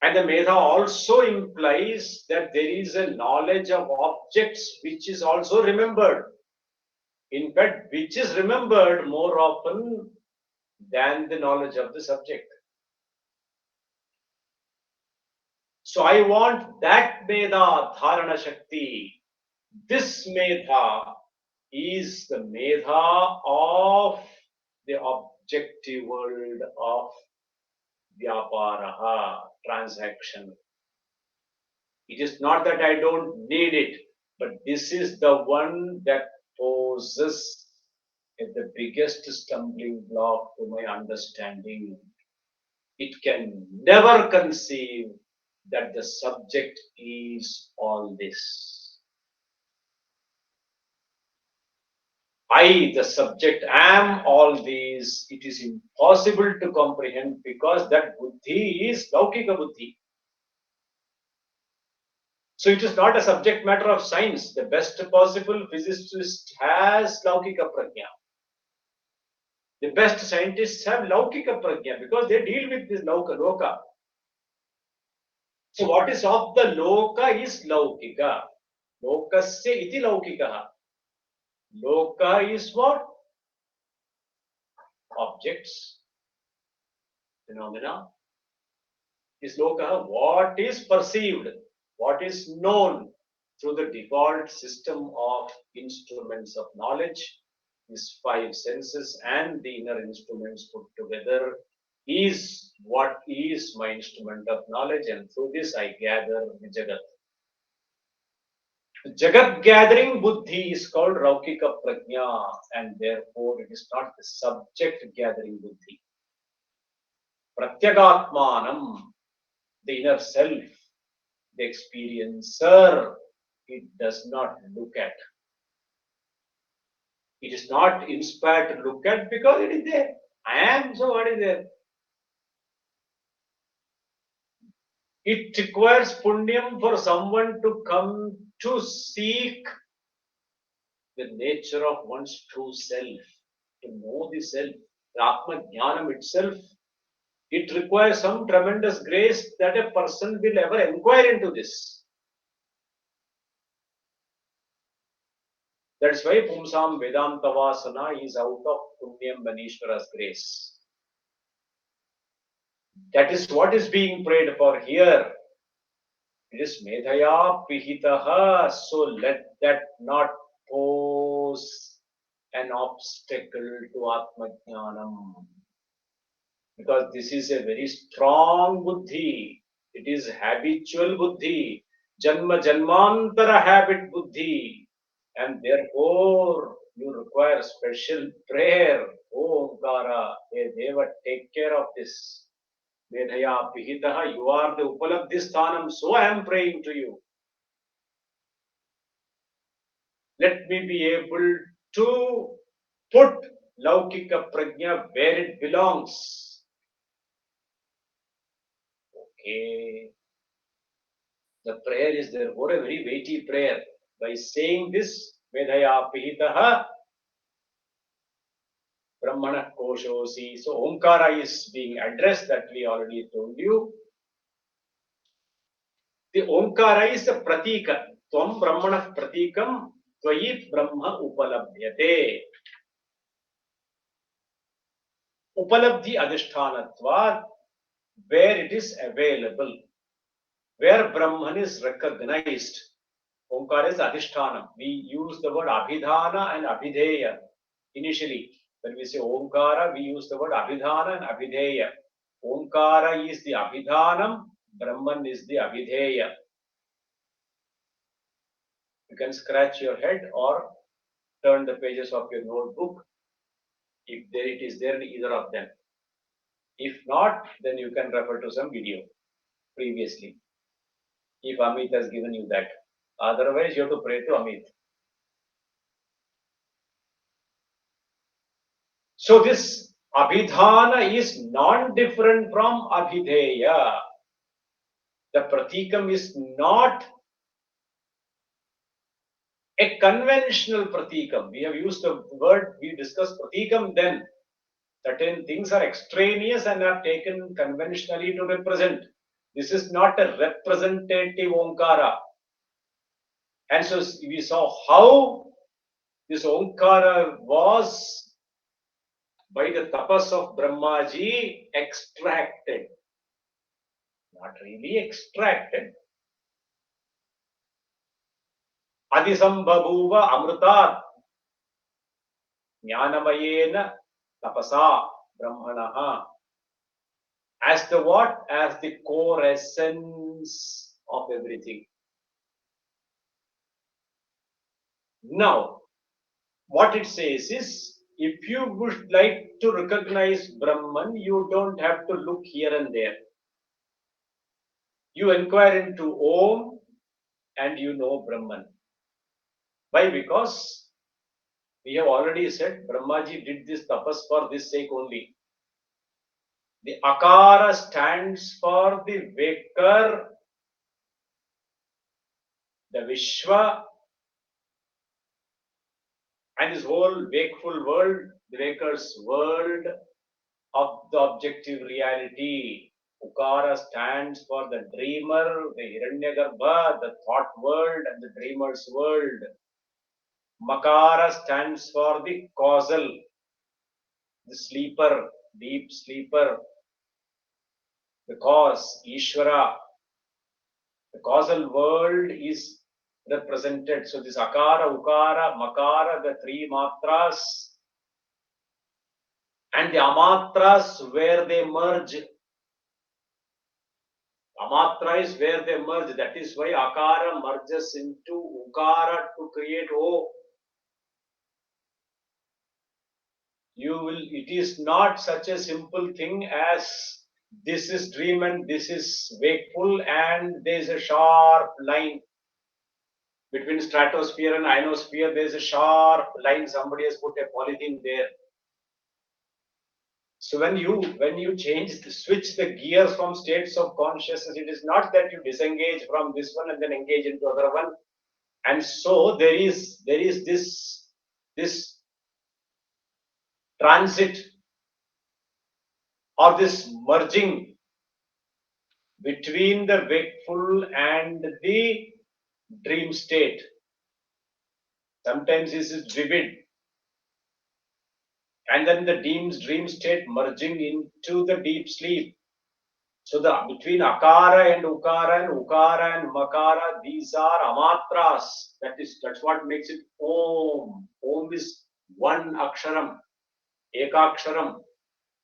And the medha also implies that there is a knowledge of objects which is also remembered. In fact, which is remembered more often than the knowledge of the subject. So I want that medha dharana shakti. This medha is the medha of the objective world of vyaparaha, transaction. It is not that I don't need it, but this is the one that poses the biggest stumbling block to my understanding. It can never conceive that the subject is all this. I, the subject, am all these. It is impossible to comprehend because that buddhi is laukika buddhi. So it is not a subject matter of science. The best possible physicist has laukika prajna. The best scientists have laukika prajna because they deal with this loka. So what is of the loka is laukika. Lokasya iti laukikaha. Loka is what? Objects, phenomena, Is loka what is perceived, what is known through the default system of instruments of knowledge, these five senses and the inner instruments put together is what is my instrument of knowledge, and through this I gather the Jagat. The Jagat gathering buddhi is called Raukika Prajna, and therefore it is not the subject gathering buddhi. Pratyagatmanam, the inner self, the experiencer, it does not look at. It is not inspired to look at because it is there. I am, so what is there? It requires punyam for someone to come to seek the nature of one's true self, to know the self. The Atma Jnanam itself, it requires some tremendous grace that a person will ever inquire into this. That's why Pumsam Vedanta Vasana is out of Punyam Manishwara's grace. That is what is being prayed for here. It is Medhaya Pihitaha, so let that not pose an obstacle to Atma Jnanam. Because this is a very strong buddhi. It is habitual buddhi, Janma Janmantara habit buddhi. And therefore, you require special prayer. Oh, Omkara, hey Deva, take care of this. Medhaya Pihitaha, you are the Upalabdhisthanam, so I am praying to you. Let me be able to put Laukika Prajna where it belongs. Okay. The prayer is therefore a very weighty prayer. By saying this, Medhaya Pihitaha, Brahmana Koshosi. So Omkara is being addressed, that we already told you. The Omkara is the Pratika. Tvam Brahmana Pratikam, Tvayit Brahma Upalabhyate. Upalabdhi Adhishtanatva, where it is available, where Brahman is recognized. Omkara is Adhishtanam. We use the word Abhidhana and Abhideya initially. When we say Omkara, we use the word Abhidhana and Abhideya. Omkara is the Abhidhanam, Brahman is the Abhideya. You can scratch your head or turn the pages of your notebook if there it is there in either of them. If not, then you can refer to some video previously, if Amit has given you that. Otherwise, you have to pray to Amit. So this Abhidhana is non-different from Abhideya. The Pratikam is not a conventional Pratikam. We have used the word, we discussed Pratikam then. Certain things are extraneous and are taken conventionally to represent. This is not a representative Omkara. And so we saw how this Omkara was, by the tapas of Brahmaji, extracted. Not really extracted. Adisambhabuva amrutat jnanamayena tapasa brahmanaha. As the what? As the core essence of everything. Now, what it says is, if you would like to recognize Brahman, you don't have to look here and there. You inquire into Om and you know Brahman. Why? Because we have already said Brahmaji did this tapas for this sake only. The Akara stands for the waker, the Vishwa, and this whole wakeful world, the waker's world of the objective reality. Ukara stands for the dreamer, the Hiranyagarbha, the thought world, and the dreamer's world. Makara stands for the causal, the sleeper, deep sleeper. the cause, Ishvara, the causal world is represented. So this Akara, Ukara, Makara, the three matras, and the Amatras where they merge. Amatra is where they merge. That is why Akara merges into Ukara to create O. It is not such a simple thing as this is dream and this is wakeful and there is a sharp line between stratosphere and ionosphere. There is a sharp line. Somebody has put a polythene there. So when you switch the gears from states of consciousness, it is not that you disengage from this one and then engage into other one. And so there is this transit or this merging between the wakeful and the dream state. Sometimes this is vivid, and then the dream state merging into the deep sleep. So the between Akara and Ukara and Makara, these are Amatras. That's what makes it Om. Om is one Aksharam, Ekaksharam.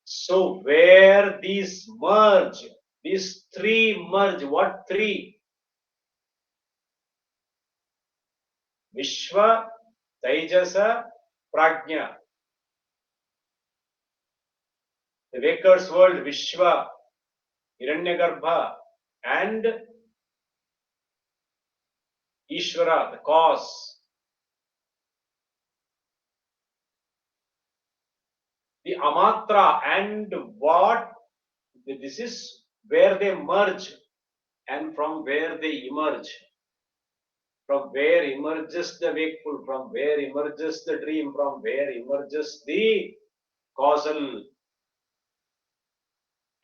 So where these merge, these three merge, what three? Vishwa, Taijasa, Prajna. The Waker's world, Vishwa, Hiranyagarbha, and Ishvara, the cause. The Amatra and what? This is where they merge and from where they emerge. From where emerges the wakeful, from where emerges the dream, from where emerges the causal,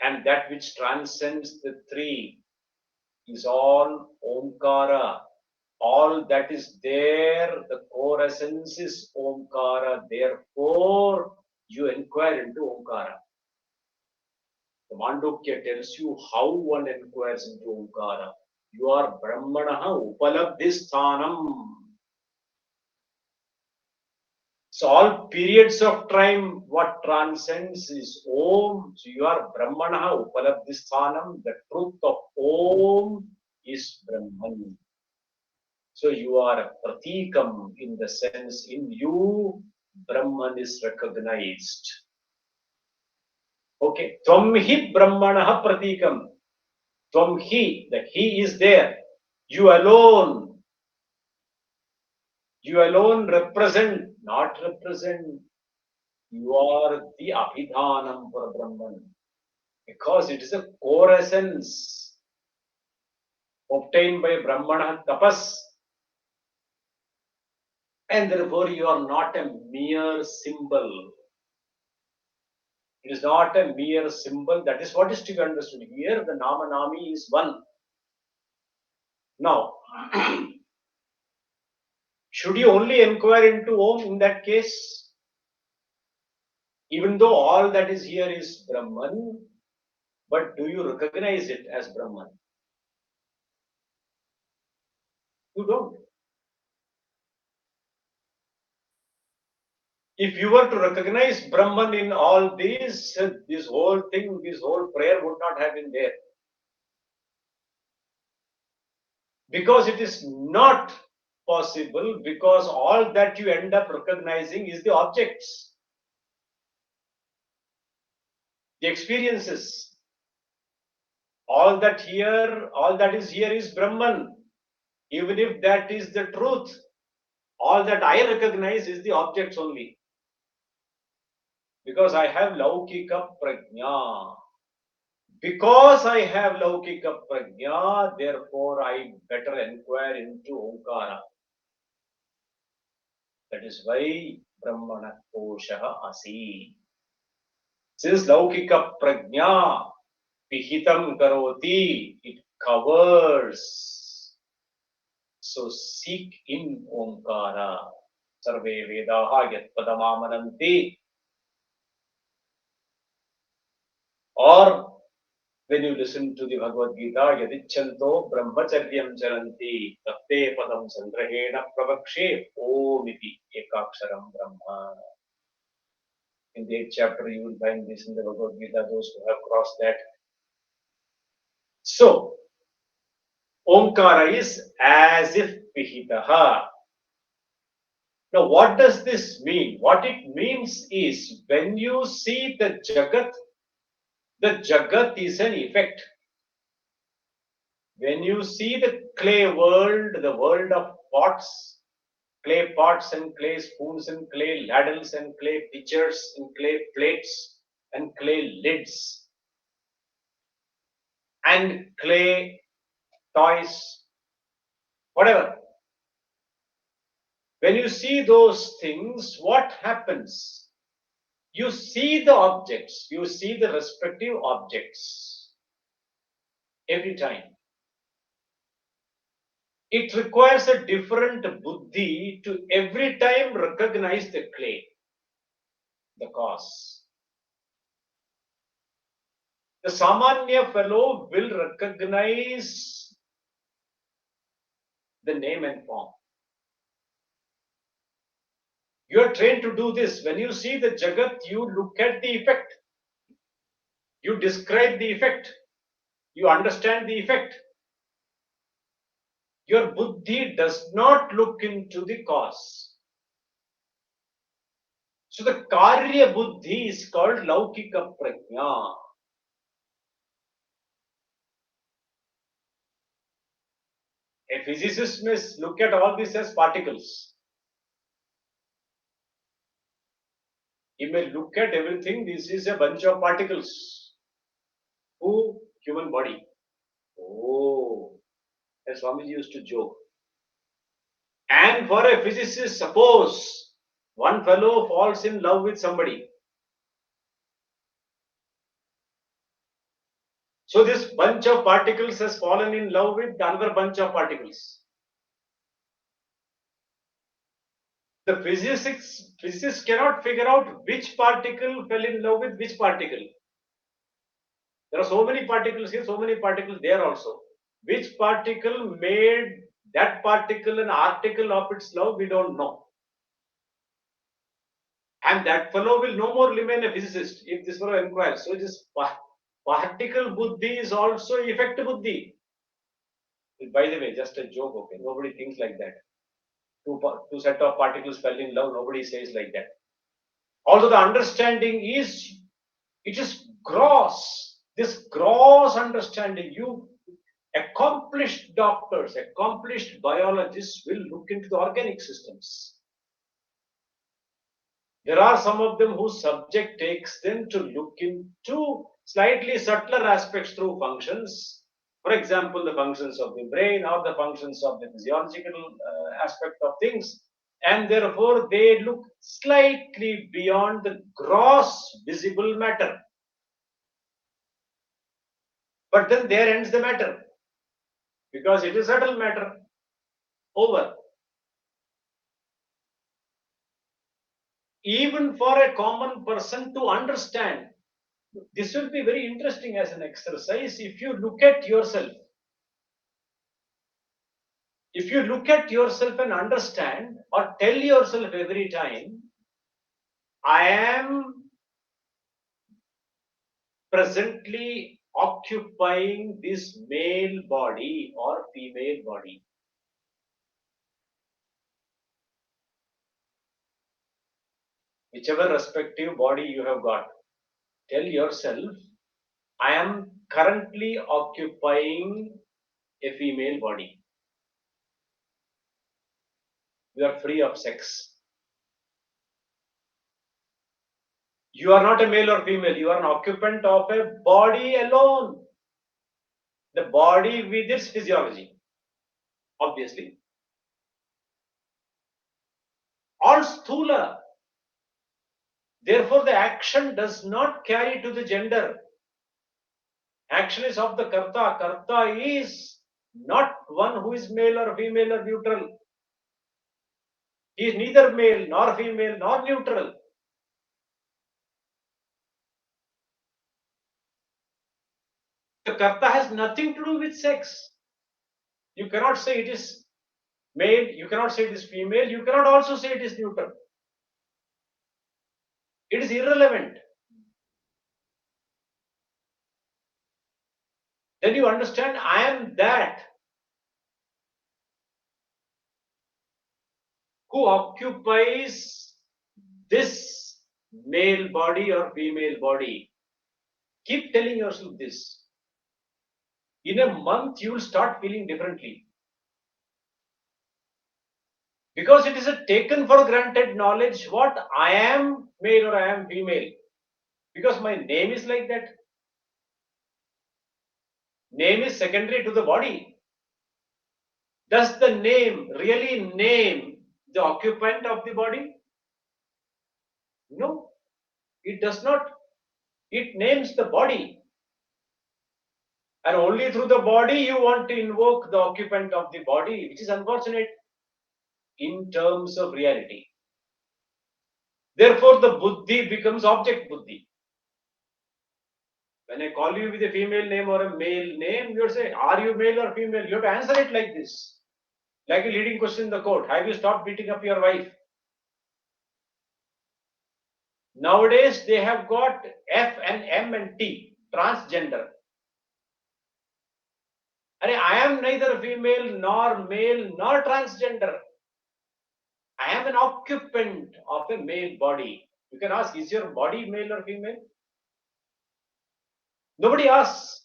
and that which transcends the three is all Omkara. All that is there, the core essence is Omkara. Therefore, you inquire into Omkara. The Mandukya tells you how one inquires into Omkara. You are Brahmanaha Upalabdhisthanam. So all periods of time, what transcends is Om. So you are Brahmanaha Upalabdhisthanam. The truth of Om is Brahman. So you are a pratikam in the sense in you, Brahman is recognized. Okay. Tvam hi Brahmanaha pratikam. Tvam hi, the he is there. You alone represent, not represent. You are the Abhidhanam for Brahman. Because it is a core essence obtained by Brahmana tapas. And therefore you are not a mere symbol. It is not a mere symbol. That is what is to be understood. Here the Namanami is one. Now, should you only inquire into Om in that case? Even though all that is here is Brahman, but do you recognize it as Brahman? You don't. If you were to recognize Brahman in all these, this whole thing, this whole prayer would not have been there. Because it is not possible, because all that you end up recognizing is the objects, the experiences. All that is here is Brahman. Even if that is the truth, all that I recognize is the objects only. Because I have Laukika Prajna. Because I have Laukika Prajna, therefore I better inquire into Omkara. That is why Brahmana Koshaha Asi. Since Laukika Prajna Pihitam Karoti, it covers. So seek in Omkara. Sarve Vedaha Yat Padamamananti. Or when you listen to the Bhagavad Gita, Yadichanto Brahmacharyam Charanti Tapte Padam Sangrahena Pravakshe Omiti Ekaksharam Brahma. In the 8th chapter, you will find this in the Bhagavad Gita, those who have crossed that. So, Omkara is as if Pihitaha. Now, what does this mean? What it means is when you see the Jagat is an effect. When you see the clay world, the world of pots, clay pots and clay spoons and clay ladles and clay pitchers and clay plates and clay lids and clay toys, whatever. When you see those things, what happens? You see the objects, you see the respective objects every time. It requires a different buddhi to every time recognize the clay, the cause. The Samanya fellow will recognize the name and form. You are trained to do this. When you see the Jagat, you look at the effect. You describe the effect. You understand the effect. Your buddhi does not look into the cause. So the Karya buddhi is called Laukika Prajna. A physicist may look at all this as particles. He may look at everything, this is a bunch of particles. Who? Human body. Oh, as Swamiji used to joke. And for a physicist, suppose one fellow falls in love with somebody. So this bunch of particles has fallen in love with another bunch of particles. The physicists cannot figure out which particle fell in love with which particle. There are so many particles here, so many particles there also. Which particle made that particle an article of its love, we don't know. And that fellow will no more remain a physicist if this fellow inquires. So this particle buddhi is also effect buddhi. By the way, just a joke, okay? Nobody thinks like that. Two set of particles fell in love, nobody says like that. Although the understanding is, it is gross. This gross understanding, you accomplished doctors, accomplished biologists will look into the organic systems. There are some of them whose subject takes them to look into slightly subtler aspects through functions. For example, the functions of the brain or the functions of the physiological aspect of things. And therefore, they look slightly beyond the gross visible matter. But then there ends the matter because it is subtle matter. Over. Even for a common person to understand, this will be very interesting as an exercise. If you look at yourself, and understand or tell yourself every time, I am presently occupying this male body or female body. Whichever respective body you have got, tell yourself, I am currently occupying a female body. You are free of sex. You are not a male or female, you are an occupant of a body alone. The body with its physiology, obviously. All sthula. Therefore, the action does not carry to the gender. Action is of the karta. Karta is not one who is male or female or neutral. He is neither male nor female nor neutral. The karta has nothing to do with sex. You cannot say it is male, you cannot say it is female, you cannot also say it is neutral. It is irrelevant. Then you understand I am that who occupies this male body or female body. Keep telling yourself this. In a month, you will start feeling differently. Because it is a taken for granted knowledge what I am male or I am female. Because my name is like that. Name is secondary to the body. Does the name really name the occupant of the body? No, it does not. It names the body. And only through the body you want to invoke the occupant of the body, which is unfortunate in terms of reality. Therefore, the buddhi becomes object buddhi. When I call you with a female name or a male name, you say, are you male or female? You have to answer it like this. Like a leading question in the court. Have you stopped beating up your wife? Nowadays, they have got F and M and T, transgender. I am neither female nor male nor transgender. I am an occupant of a male body. You can ask, is your body male or female? Nobody asks.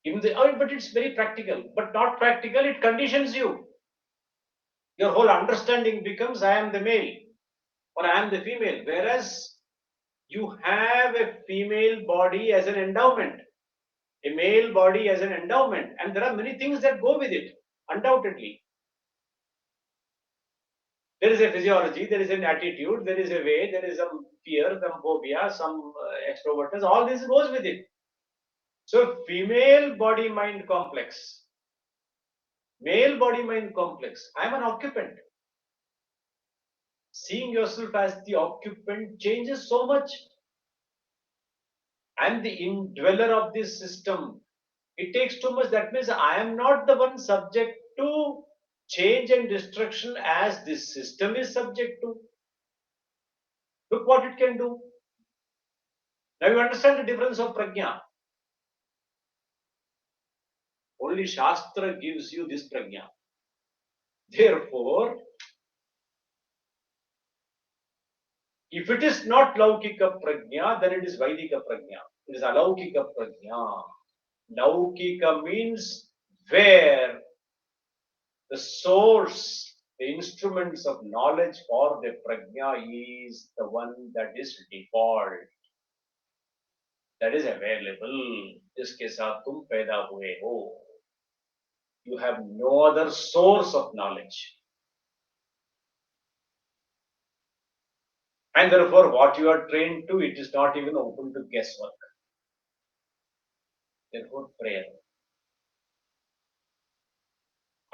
But it's very practical. But not practical, it conditions you. Your whole understanding becomes I am the male or I am the female. Whereas you have a female body as an endowment, a male body as an endowment, and there are many things that go with it, undoubtedly. There is a physiology, there is an attitude, there is a way, there is some fear, some phobia, some extrovertness, all this goes with it. So, female body mind complex, male body mind complex. I am an occupant. Seeing yourself as the occupant changes so much. I'm the indweller of this system. It takes too much. That means I am not the one subject to change and destruction as this system is subject to. Look what it can do. Now you understand the difference of prajna. Only Shastra gives you this prajna. Therefore, if it is not Laukika prajna, then it is Vaidika prajna. It is Alaukika prajna. Laukika means where the source, the instruments of knowledge for the prajna is the one that is default, that is available. जिसके साथ तुम पैदा हुए हो. You have no other source of knowledge. And therefore, what you are trained to, it is not even open to guesswork. Therefore, prayer.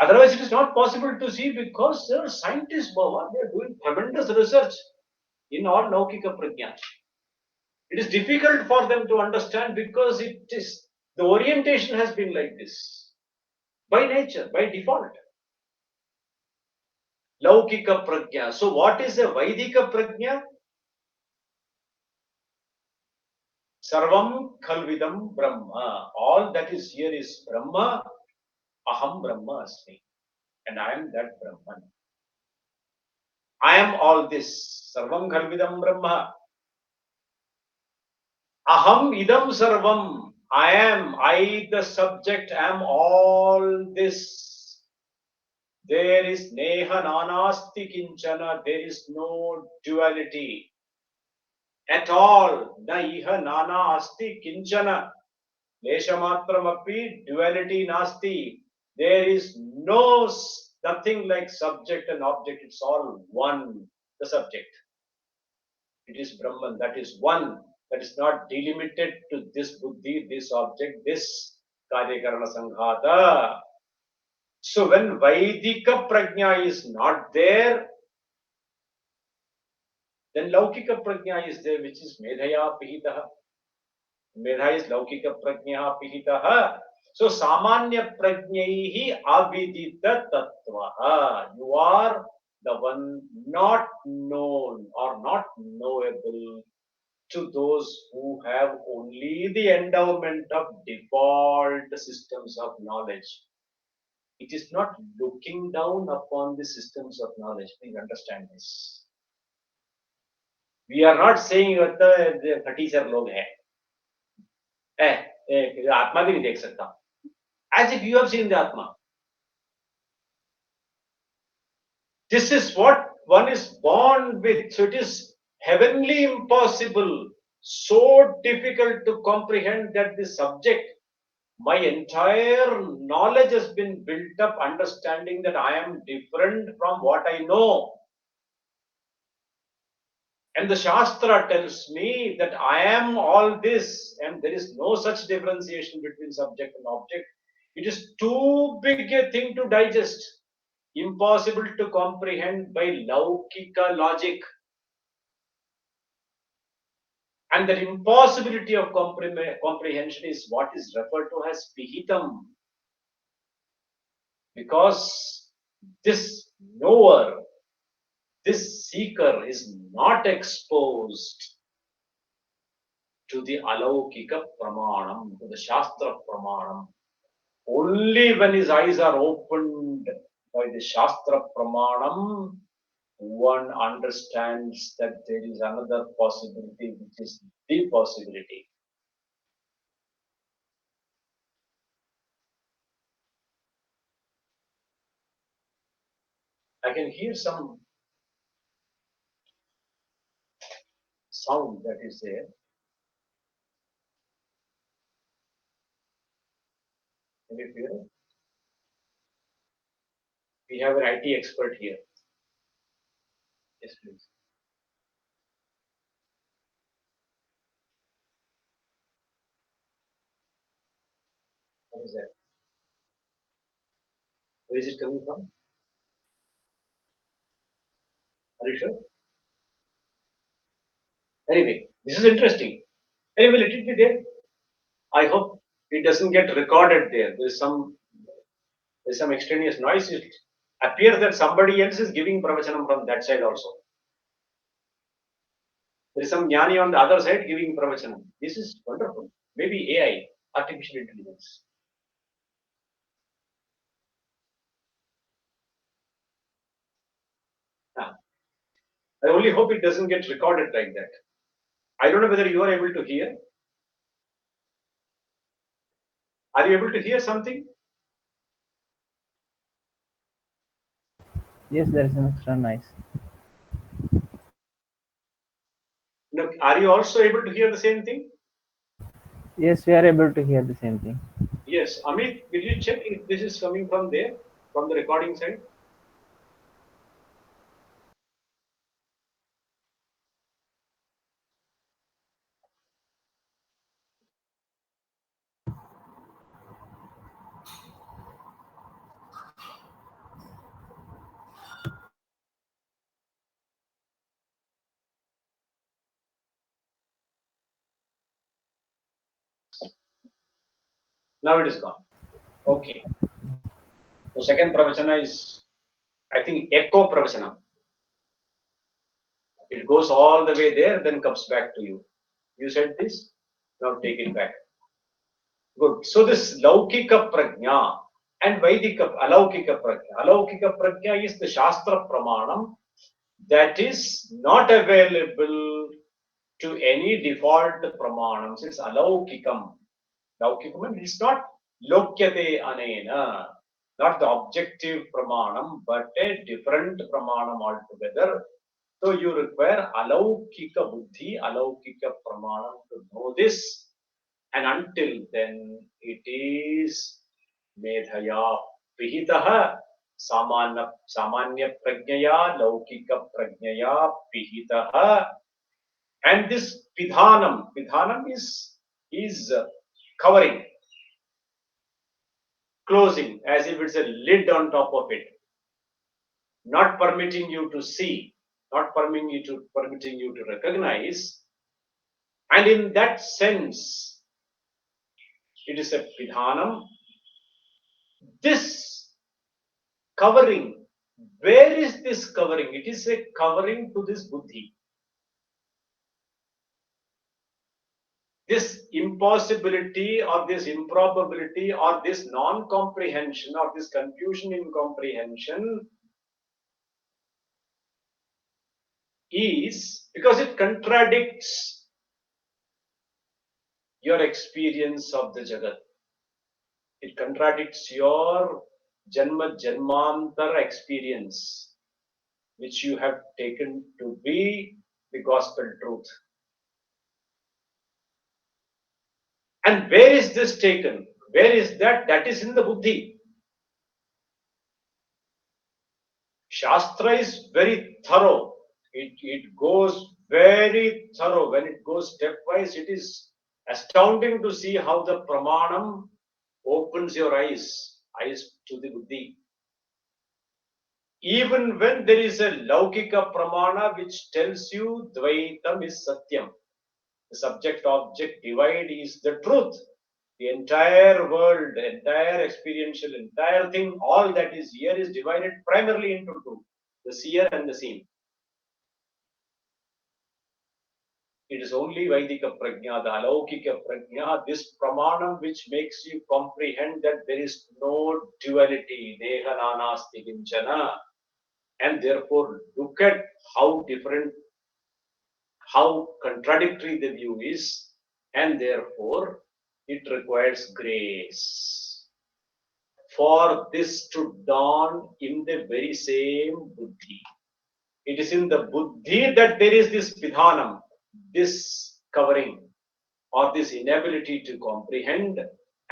Otherwise, it is not possible to see because there are scientists, Baba, they are doing tremendous research in all Laukika Prajna. It is difficult for them to understand because it is the orientation has been like this by nature, by default. Laukika Prajna. So, what is a Vaidika Prajna? Sarvam Khalvidam Brahma. All that is here is Brahma. Aham Brahma Asmi. And I am that Brahman. I am all this. Sarvam Khalvidam Brahma. Aham Idam Sarvam. I the subject, am all this. There is Neha Nanasti Kinchana. There is no duality at all. Naiha Nana Asti Kinchana. Leshamatram duality nasti. There is nothing like subject and object. It's all one. The subject. It is Brahman. That is one. That is not delimited to this buddhi, this object, this karyakarana sanghata. So when Vaidika prajna is not there, then Laukika prajna is there, which is Medhaya Pihitaha. Medha is laukika prajna pihitaha. So samanya prajnaihi avidita tattvaha. You are the one not known or not knowable to those who have only the endowment of default systems of knowledge. It is not looking down upon the systems of knowledge. Please understand this. We are not saying that the फटीचर लोग हैं आत्मा भी नहीं देख सकता as if you have seen the atma. This is what one is born with. So it is heavenly impossible, so difficult to comprehend that the subject, my entire knowledge has been built up understanding that I am different from what I know. And the Shastra tells me that I am all this, and there is no such differentiation between subject and object. It is too big a thing to digest, impossible to comprehend by Laukika logic. And that impossibility of comprehension is what is referred to as Pihitam, because this knower, this seeker is not exposed to the Alaukika Pramanam, to the Shastra Pramanam. Only when his eyes are opened by the Shastra Pramanam, one understands that there is another possibility, which is the possibility. I can hear some sound that is there. Can you hear it? We have an IT expert here. Yes, please. What is that? Where is it coming from? Are you sure? Anyway, this is interesting. Anyway, let it be there. I hope it doesn't get recorded there. There's some extraneous noise. It appears that somebody else is giving pravachanam from that side also. There is some jnani on the other side giving pravachanam. This is wonderful. Maybe AI, artificial intelligence. Ah, I only hope it doesn't get recorded like that. I don't know whether you are able to hear. Are you able to hear something? Yes, there is an extra noise. No, are you also able to hear the same thing? Yes, we are able to hear the same thing. Yes. Amit, will you check if this is coming from there, from the recording side? Now it is gone. Okay. So second pravachana is, I think, echo pravachana. It goes all the way there, then comes back to you. You said this, now take it back. Good. So this Laukika Prajna and Vaidika Alaukika Prajna. Alaukika Prajna is the Shastra Pramanam that is not available to any default Pramanams. It's Alaukikam. Laukikam, it's not Lokyate Anena, not the objective Pramanam, but a different Pramanam altogether. So you require Alaukika Buddhi, Alaukika Pramanam to know this. And until then, it is Medhaya Pihitaha, Samanya Prajnaya, Laukika Prajnaya Pihitaha. And this Pidhanam is covering, closing, as if it's a lid on top of it, not permitting you to see, not permitting you to recognize. And in that sense, It is a pidhanam. This covering, where is this covering? It is a covering to this buddhi. This impossibility or this improbability or this non-comprehension or this confusion in comprehension is because it contradicts your experience of the Jagat. It contradicts your Janma Janmantar experience, which you have taken to be the gospel truth. And where is this taken? Where is that? That is in the buddhi. Shastra is very thorough. It goes very thorough. When it goes stepwise, it is astounding to see how the pramanam opens your eyes to the buddhi. Even when there is a laukika pramana which tells you dvaitam is satyam, the subject object divide is the truth. The entire world, the entire experiential, entire thing, all that is here is divided primarily into two, the seer and the seen. It is only Vaidika Prajna, the Alaukika Prajna, this Pramanam which makes you comprehend that there is no duality, Deha Nanasti Kinchana, and therefore look at how different, how contradictory the view is, and therefore it requires grace for this to dawn in the very same buddhi. It is in the buddhi that there is this vidhanam, this covering, or this inability to comprehend,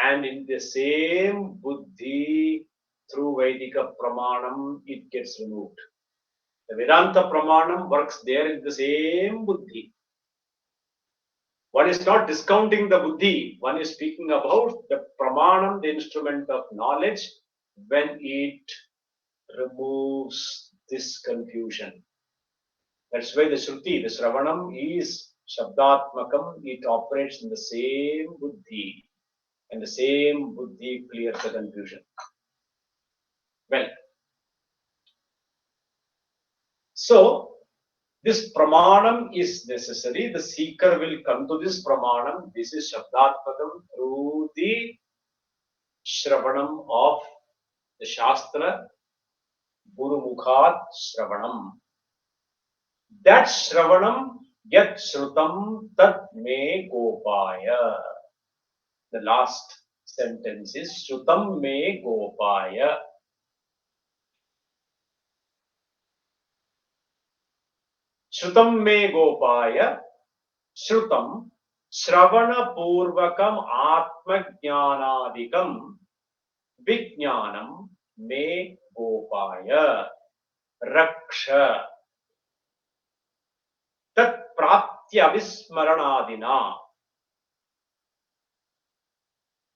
and in the same buddhi, through Vedika Pramanam, it gets removed. The Vedanta Pramanam works there in the same buddhi. One is not discounting the buddhi, one is speaking about the Pramanam, the instrument of knowledge, when it removes this confusion. That's why the Shruti, the Sravanam is Shabdatmakam, it operates in the same buddhi, and the same buddhi clears the confusion. Well, so this pramanam is necessary. The seeker will come to this pramanam. This is Shabdatmakam through the Shravanam of the Shastra, Guru Mukhat Shravanam. That Shravanam, Yat Shrutam Tat Me Gopaya. The last sentence is Shrutam Me Gopaya. Shrutam Me Gopaya. Shrutam Shravanapurvakam Atmajnanadikam Vijnanam Me Gopaya Raksha Tat Praptya Vismaranadina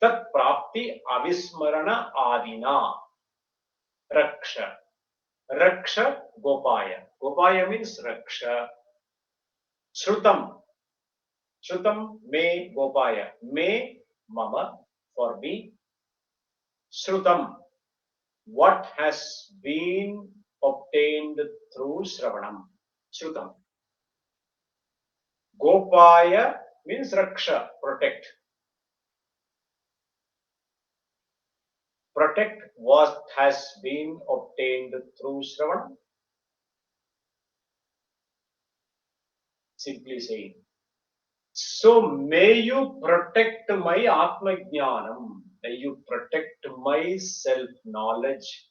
Tat Prapti Avismarana Adina Raksha. Raksha Gopaya. Gopaya means Raksha. Shrutam. Shrutam me Gopaya. Me mama for me. Shrutam. What has been obtained through Shravanam. Shrutam. Gopaya means Raksha, protect. Protect what has been obtained through Shravanam. Simply saying. So may you protect my Atma Jnanam. May you protect my self-knowledge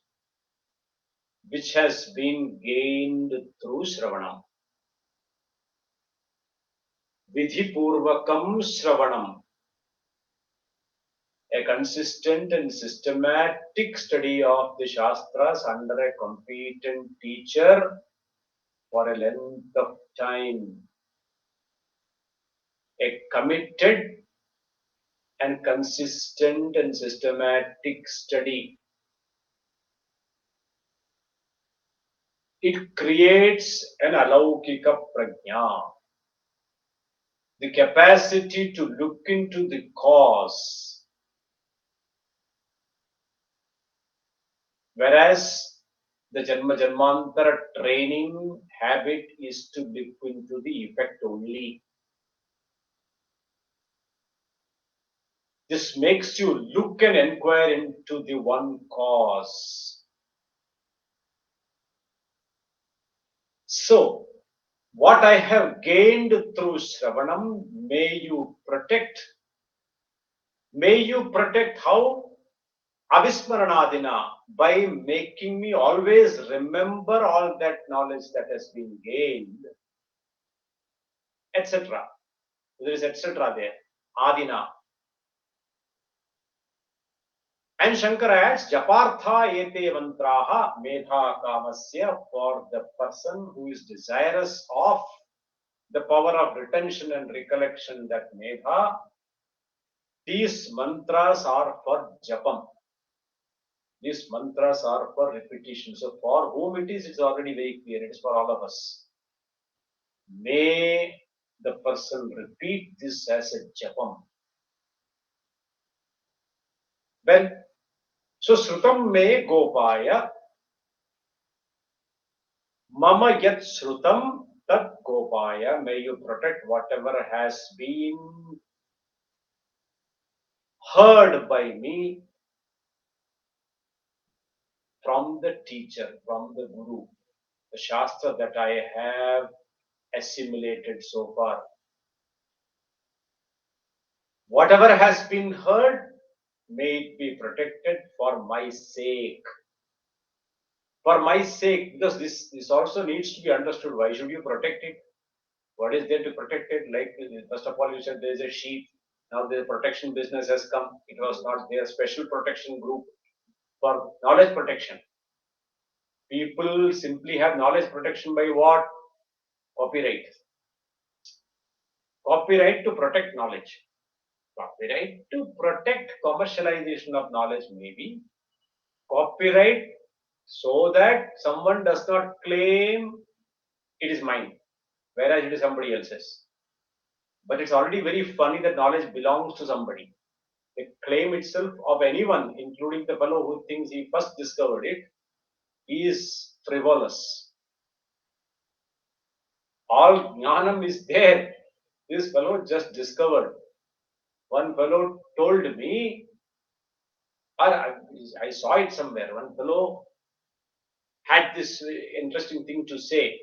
which has been gained through Shravanam. Vidhipurvakam Shravanam. A consistent and systematic study of the Shastras under a competent teacher for a length of time. A committed and consistent and systematic study. It creates an alaukika prajna, the capacity to look into the cause Whereas the Janma Janmantara training habit is to look into the effect only. This makes you look and inquire into the one cause. So, what I have gained through Shravanam, may you protect. May you protect how? Avismaranadina, by making me always remember all that knowledge that has been gained, etc. There is etc. there. Adina. And Shankara adds, Japartha ete mantraha medha kamasya, for the person who is desirous of the power of retention and recollection, that medha, these mantras are for japam. These mantras are for repetition. So for whom it is, it's already very clear. It is for all of us. May the person repeat this as a japam. Well, so Srutam me Gopaya, Mama yat Srutam tat Gopaya, may you protect whatever has been heard by me from the teacher, from the Guru, the Shastra that I have assimilated so far. Whatever has been heard, may it be protected for my sake. For my sake, because this also needs to be understood. Why should you protect it? What is there to protect it? Like, first of all, you said there is a sheep. Now the protection business has come. It was not their special protection group for knowledge protection. People simply have knowledge protection by what? Copyright. Copyright to protect knowledge. Copyright to protect commercialization of knowledge, maybe. Copyright so that someone does not claim it is mine, whereas it is somebody else's. But it's already very funny that knowledge belongs to somebody. The claim itself of anyone, including the fellow who thinks he first discovered it, is frivolous. All jnanam is there. This fellow just discovered. One fellow told me, or I saw it somewhere. One fellow had this interesting thing to say.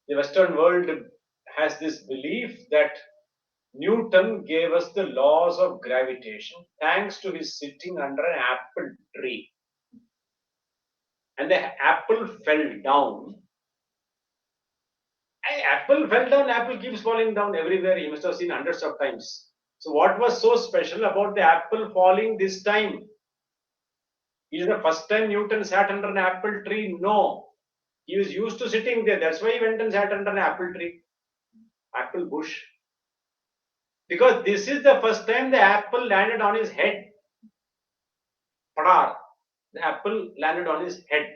The Western world has this belief that Newton gave us the laws of gravitation thanks to his sitting under an apple tree. And the apple fell down. Apple fell down, apple keeps falling down everywhere. He must have seen hundreds of times. So, what was so special about the apple falling this time? Is the first time Newton sat under an apple tree? No. He was used to sitting there. That's why he went and sat under an apple tree, apple bush. Because this is the first time the apple landed on his head. Padar. The apple landed on his head.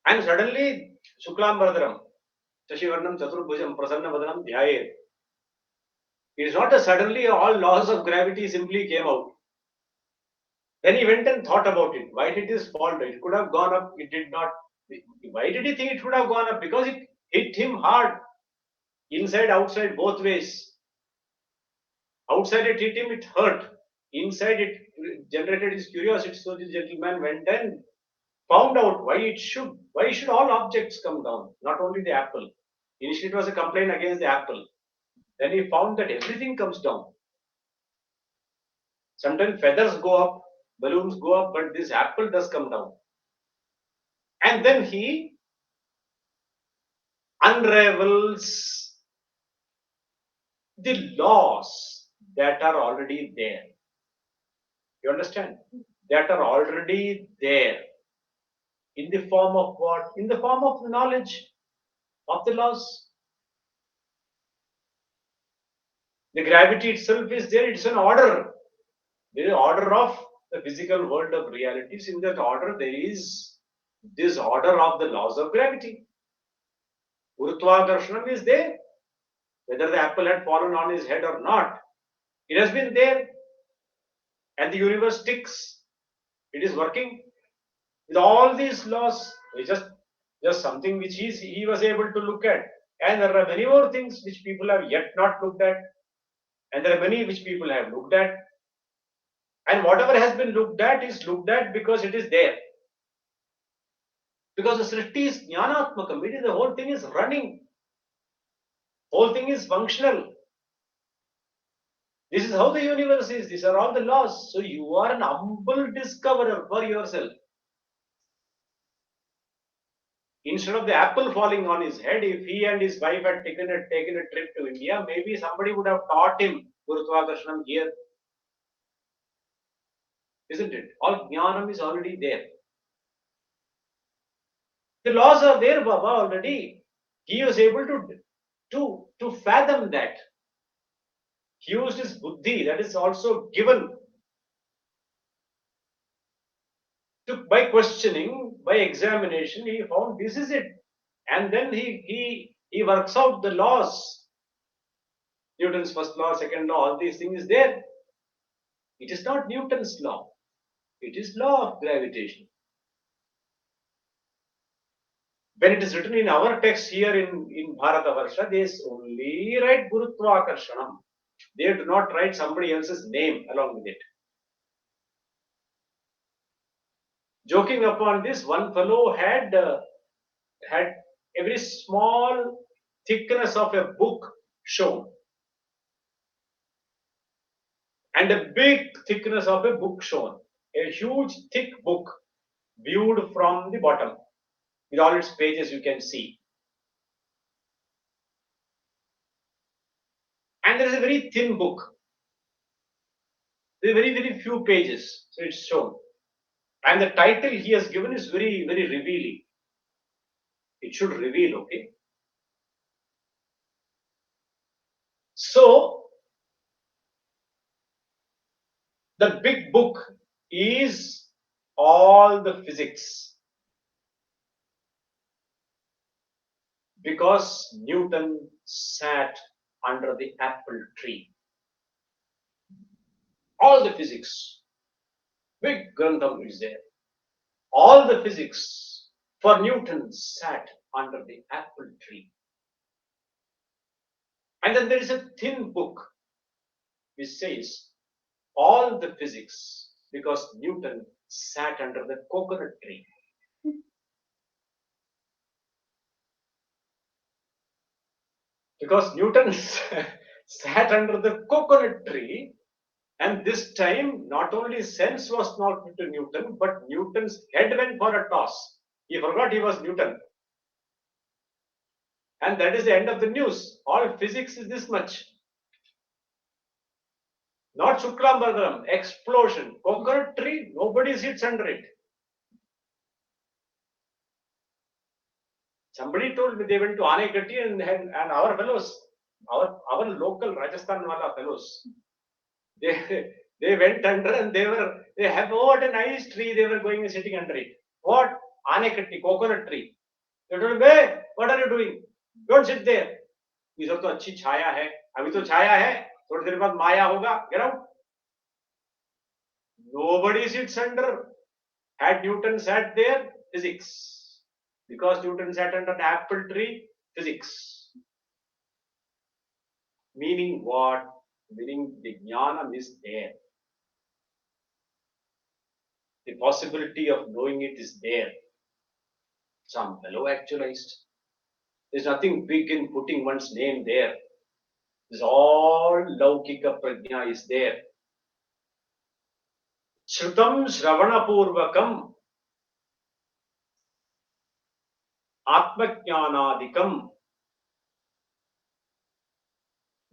And suddenly, Shuklam Bharadaram, Shashivarnam Chaturbhujam Prasanna Vadanam Dhyaye. It is not that suddenly all laws of gravity simply came out. Then he went and thought about it. Why did this fall? It could have gone up. It did not. Why did he think it would have gone up? Because it hit him hard. Inside, outside, both ways. Outside it hit him, it hurt. Inside it generated his curiosity. So the gentleman went and found out why should all objects come down, not only the apple. Initially, it was a complaint against the apple. Then he found that everything comes down. Sometimes feathers go up, balloons go up, but this apple does come down. And then he unravels the laws that are already there. You understand? That are already there. In the form of what? In the form of the knowledge of the laws. The gravity itself is there, it's an order. There is order of the physical world of realities. In that order, there is this order of the laws of gravity. Urtva is there. Whether the apple had fallen on his head or not, it has been there. and the universe ticks. It is working with all these laws. It's just something which he was able to look at. And there are many more things which people have yet not looked at. And there are many which people have looked at. And whatever has been looked at is looked at because it is there. Because the Srishti is Jnanatmakam. It is the whole thing is running. Whole thing is functional. This is how the universe is. These are all the laws. So you are an humble discoverer for yourself. Instead of the apple falling on his head, if he and his wife had taken a trip to India, maybe somebody would have taught him Gurutvakarsanam here. Isn't it? All jnanam is already there. The laws are there, Baba, already. He was able to fathom that. He used his buddhi, that is also given by questioning, by examination, he found this is it. And then he works out the laws. Newton's first law, second law, all these things is there. It is not Newton's law. It is law of gravitation. When it is written in our text here in Bharatavarsha, they only write Gurutva-Akarshanam. They do not write somebody else's name along with it. Joking upon this, one fellow had a very small thickness of a book shown and a big thickness of a book shown. A huge thick book viewed from the bottom with all its pages you can see. And there is a very thin book. There are very few pages, so it's shown. And the title he has given is very revealing. It should reveal, okay? So the big book is all the physics because Newton sat under the apple tree. All the physics, big Grantham is there. All the physics for Newton sat under the apple tree. And then there is a thin book which says all the physics because Newton sat under the coconut tree. Because Newton sat under the coconut tree, and this time not only sense was not to Newton, but Newton's head went for a toss. He forgot he was Newton. And that is the end of the news. All physics is this much. Not Shuklambardaram, explosion. Coconut tree, nobody sits under it. Somebody told me they went to Anekati and our fellows, our local Rajasthan Wala fellows, they went under and they have what a nice tree they were going and sitting under it. What? Anekati, coconut tree. They told me, hey, what are you doing? Don't sit there. इधर तो अच्छी छाया है अभी तो छाया है थोड़ी देर बाद माया होगा get out. Nobody sits under. Had Newton sat there, physics. Because Newton sat under an apple tree, physics. Meaning what? Meaning the jnanam is there. The possibility of knowing it is there. Some fellow actualized. There's nothing big in putting one's name there. It's all Laukika Prajna is there. Shrutam Shravanapurvakam Atmajnanadikam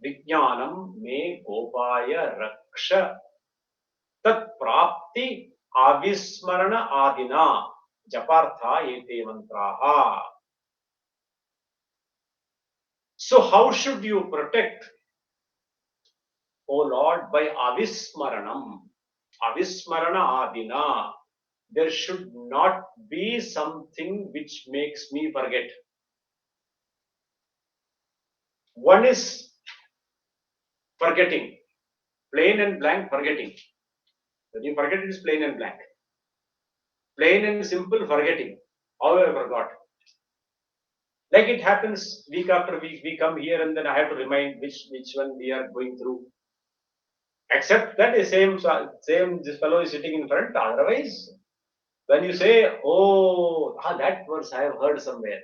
Vijnanam Me Gopaya Raksha Tat Prapti Avismarana Adina Japartha Ete Mantraha. So how should you protect, O Lord, by Avismaranam? Avismarana Adina. There should not be something which makes me forget. One is forgetting, plain and blank forgetting. When you forget, it is plain and blank. Plain and simple forgetting. How I forgot. Like it happens week after week, we come here and then I have to remind which one we are going through. Except that the same this fellow is sitting in front. Otherwise, when you say, "Oh, that verse I have heard somewhere,"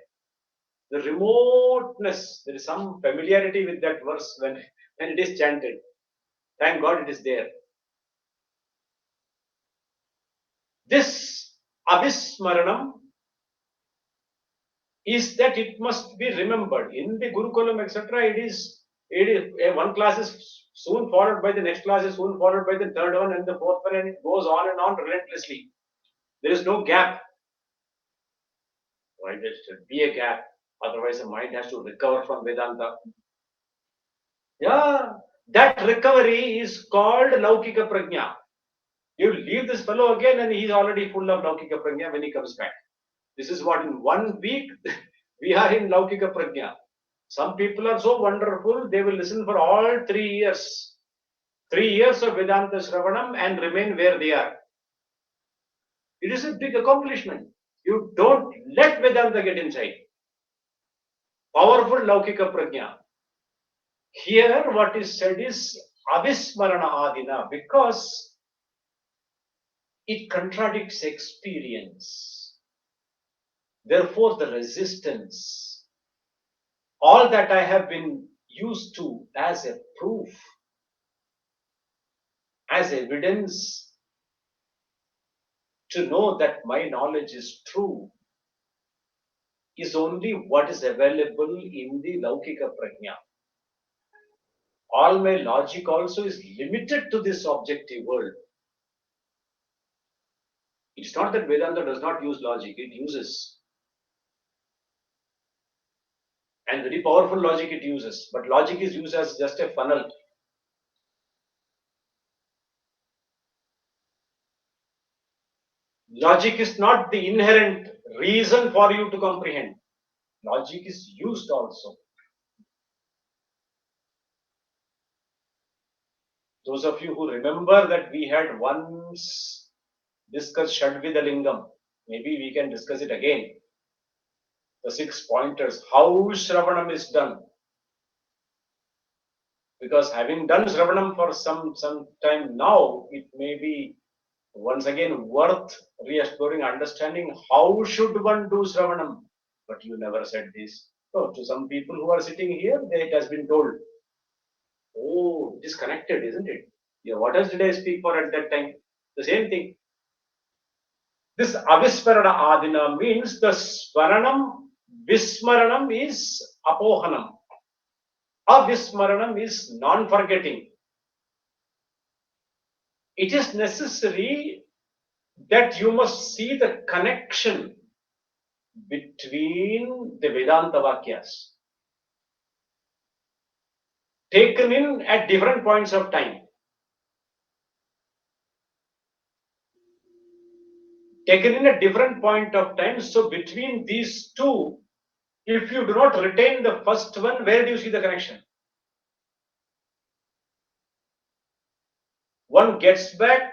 the remoteness, there is some familiarity with that verse when it is chanted. Thank God it is there. This avismaranam is that it must be remembered. In the Gurukulam, etc., it is one class is soon followed by the next class is soon followed by the third one and the fourth one, and it goes on and on relentlessly. There is no gap. Why there should be a gap? Otherwise, the mind has to recover from Vedanta. Yeah, that recovery is called Laukika Prajna. You leave this fellow again, and he's already full of Laukika Prajna when he comes back. This is what in 1 week we are in Laukika Prajna. Some people are so wonderful, they will listen for all 3 years. 3 years of Vedanta Shravanam and remain where they are. It is a big accomplishment. You don't let Vedanta get inside. Powerful Laukika Prajna. Here, what is said is Avismarana Adina because it contradicts experience. Therefore, the resistance, all that I have been used to as a proof, as evidence to know that my knowledge is true, is only what is available in the Laukika Prajna. All my logic also is limited to this objective world. It's not that Vedanta does not use logic, it uses. And very powerful logic it uses. But logic is used as just a funnel. Logic is not the inherent reason for you to comprehend. Logic is used also. Those of you who remember that we had once discussed Shadvida Lingam, maybe we can discuss it again. The 6 pointers, how Shravanam is done. Because having done Shravanam for some time now, it may be once again worth re-exploring, understanding how should one do Shravanam. But you never said this. So to some people who are sitting here, it has been told, oh, it is connected, isn't it? Yeah, what else did I speak for at that time? The same thing. This avismarana adina means the smaranam, vismaranam is apohanam. Avismaranam is non-forgetting. It is necessary that you must see the connection between the Vedanta Vakyas taken in at different points of time. Taken in a different point of time. So between these two, if you do not retain the first one, where do you see the connection? One gets back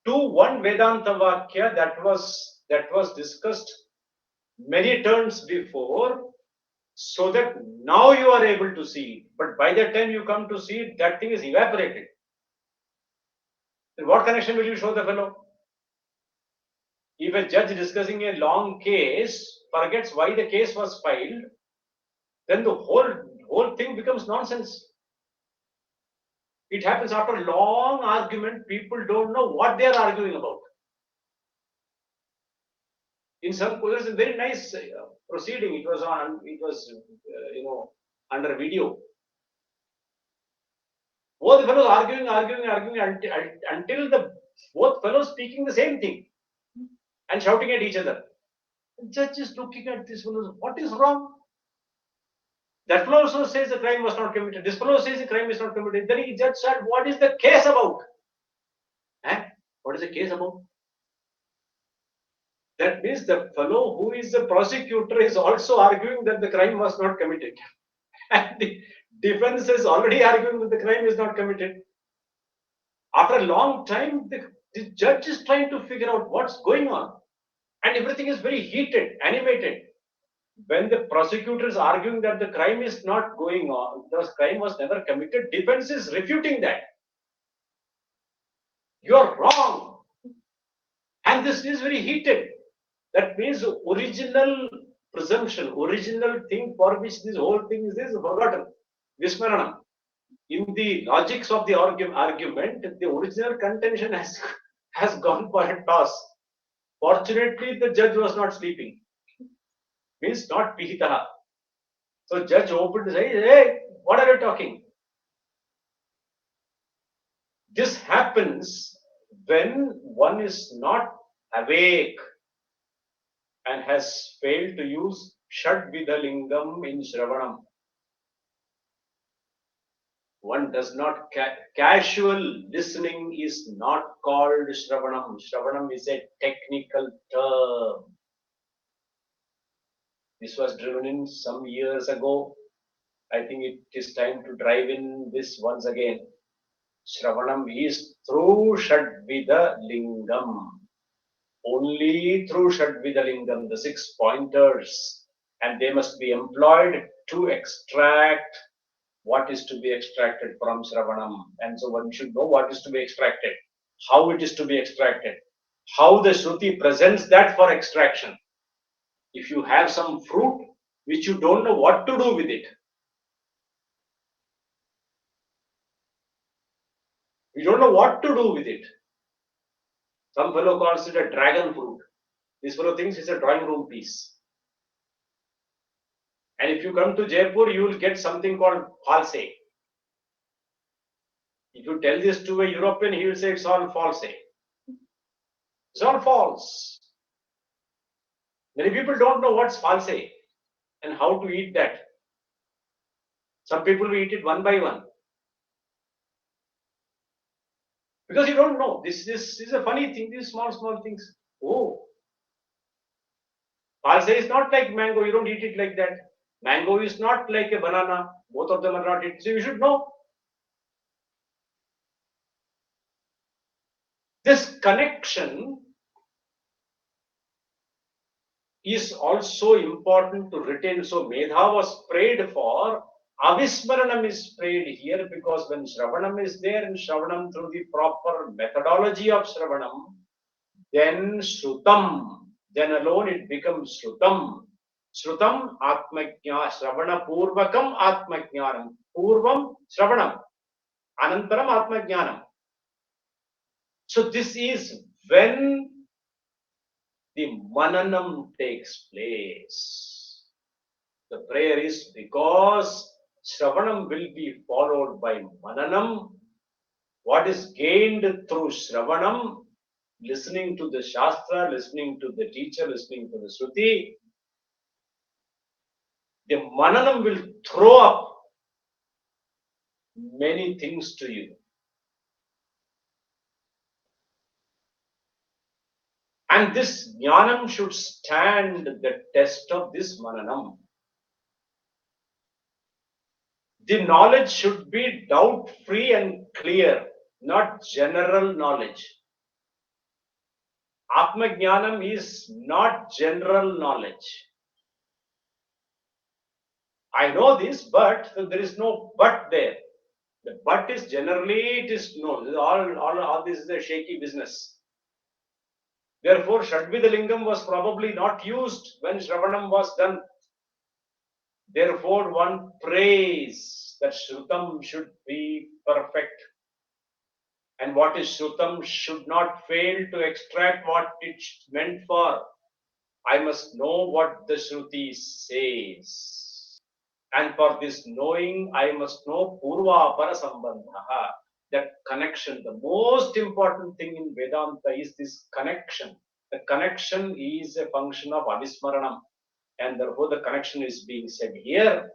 to one Vedanta Vakya that was discussed many turns before, so that now you are able to see it. But by the time you come to see it, that thing is evaporated. Then what connection will you show the fellow? If a judge discussing a long case forgets why the case was filed, then the whole thing becomes nonsense. It happens after long argument, people don't know what they are arguing about. In some cases, a very nice proceeding. It was under video. Both fellows arguing until the both fellows speaking the same thing and shouting at each other. The judge is looking at this fellow. What is wrong? That fellow also says the crime was not committed. This fellow says the crime is not committed. Then he judge said, what is the case about? Eh? What is the case about? That means the fellow who is the prosecutor is also arguing that the crime was not committed. And the defense is already arguing that the crime is not committed. After a long time, the The judge is trying to figure out what's going on. And everything is very heated, animated. When the prosecutor is arguing that the crime is not going on, the crime was never committed, defense is refuting that. You're wrong. And this is very heated. That means the original presumption, original thing for which this whole thing is forgotten. Vismaranam. In the logics of the argument, the original contention has gone for a toss. Fortunately, the judge was not sleeping. Means not pihitaha. So judge opened his eyes, hey, what are you talking? This happens when one is not awake and has failed to use Shadvidhalingam in Shravanam. One does not, casual listening is not called Shravanam. Shravanam is a technical term. This was driven in some years ago. I think it is time to drive in this once again. Shravanam is through Shadvida Lingam. Only through Shadvida Lingam, the 6 pointers, and they must be employed to extract what is to be extracted from Shravanam. And so one should know what is to be extracted, how it is to be extracted, how the Shruti presents that for extraction. If you have some fruit which you don't know what to do with it, you don't know what to do with it. Some fellow calls it a dragon fruit. This fellow thinks it's a drawing room piece. And if you come to Jaipur, you will get something called false. If you tell this to a European, he will say it's all false. It's all false. Many people don't know what's false and how to eat that. Some people will eat it one by one. Because you don't know. This is a funny thing, these small things. Oh, false is not like mango, you don't eat it like that. Mango is not like a banana, both of them are not eaten. So you should know. This connection is also important to retain. So Medha was prayed for. Avismaranam is prayed here because when Shravanam is there in Shravanam through the proper methodology of Shravanam, then Shrutam, then alone it becomes Shrutam. Shrutam Atmajnana, Shravana Purvakam Atmajnanam. Purvam Shravanam, Anantaram Atmajnanam. So this is when the Mananam takes place. The prayer is because Shravanam will be followed by Mananam. What is gained through Shravanam, listening to the Shastra, listening to the teacher, listening to the Shruti, the Mananam will throw up many things to you. And this Jnanam should stand the test of this Mananam. The knowledge should be doubt free and clear, not general knowledge. Atma Jnanam is not general knowledge. I know this, but so there is no but there. The but is generally it is no. All this is a shaky business. Therefore, Shadvidalingam was probably not used when Shravanam was done. Therefore, one prays that Shrutam should be perfect. And what is Shrutam should not fail to extract what it's meant for. I must know what the Shruti says. And for this knowing, I must know Purva Parasambandha. That connection, the most important thing in Vedanta is this connection. The connection is a function of Avismaranam. And therefore, the connection is being said here.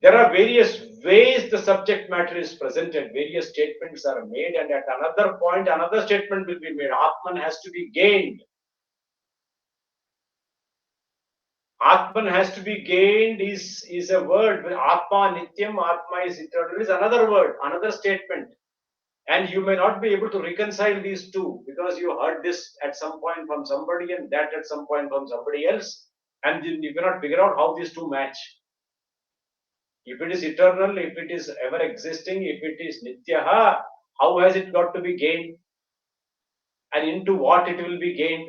There are various ways the subject matter is presented, various statements are made, and at another point, another statement will be made. Atman has to be gained. Atman has to be gained is a word. Atma Nityam, Atma is eternal is another word, another statement. And you may not be able to reconcile these two because you heard this at some point from somebody and that at some point from somebody else, and you cannot figure out how these two match. If it is eternal, if it is ever existing, if it is nityaha, how has it got to be gained? And into what it will be gained?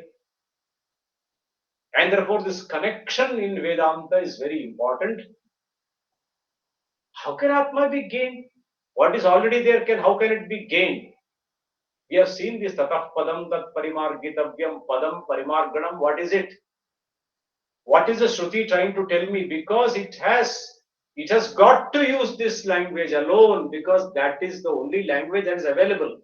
And therefore, this connection in Vedanta is very important. How can Atma be gained? What is already there, how can it be gained? We have seen this tatah padam tat parimargitavyam padam parimarganam. What is it? What is the Shruti trying to tell me? Because it has got to use this language alone because that is the only language that is available.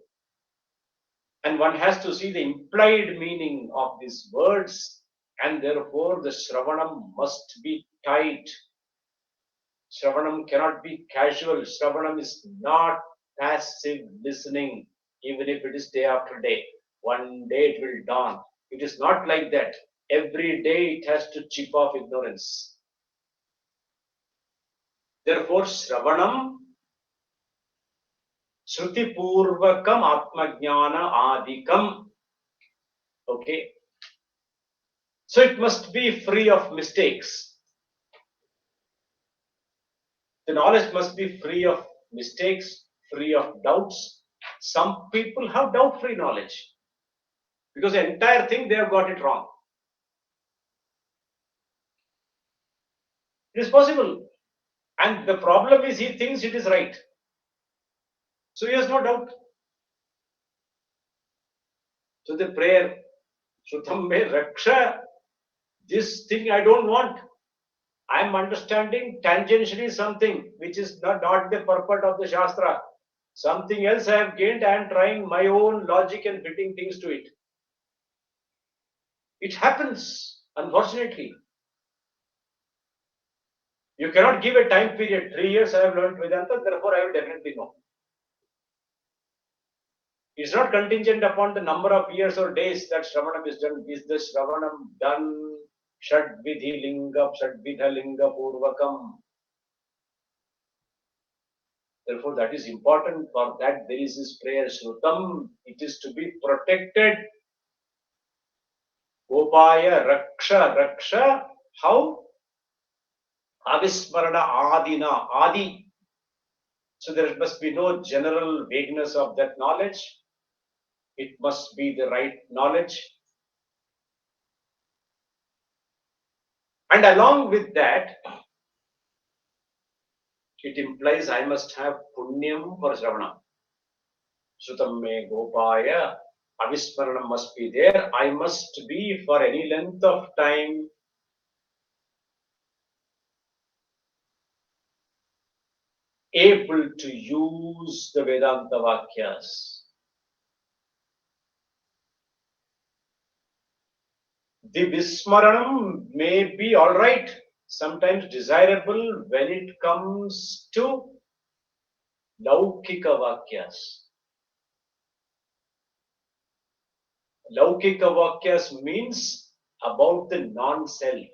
And one has to see the implied meaning of these words, and therefore the Shravanam must be tight. Shravanam cannot be casual. Shravanam is not passive listening, even if it is day after day. One day it will dawn. It is not like that. Every day it has to chip off ignorance. Therefore, Shravanam, Shruti Purvakam Atmajnana Adikam. Okay. So it must be free of mistakes. The knowledge must be free of mistakes, free of doubts. Some people have doubt free knowledge because the entire thing they have got it wrong. It is possible. And the problem is he thinks it is right. So he has no doubt. So the prayer, Shrutam me Raksha, this thing I don't want. I am understanding tangentially something which is not the purport of the Shastra. Something else I have gained, I am trying my own logic and fitting things to it. It happens, unfortunately. You cannot give a time period. 3 years I have learned Vedanta, therefore I will definitely know. It's not contingent upon the number of years or days that Shravanam is done. Is the Shravanam done Shadvidhi Linga, Shadvidha Linga Purvakam? Therefore, that is important. For that, there is this prayer Shrutam. It is to be protected. Gopaya Raksha. Raksha. How? Avismarana Adina. Adi. So there must be no general vagueness of that knowledge. It must be the right knowledge. And along with that, it implies I must have punyam for Shravana. Shrutam me Gopaya. Avismaranam must be there. I must be for any length of time able to use the Vedanta Vakyas. The Vismaranam may be alright, sometimes desirable when it comes to Laukika Vakyas. Laukika Vakyas means about the non-self.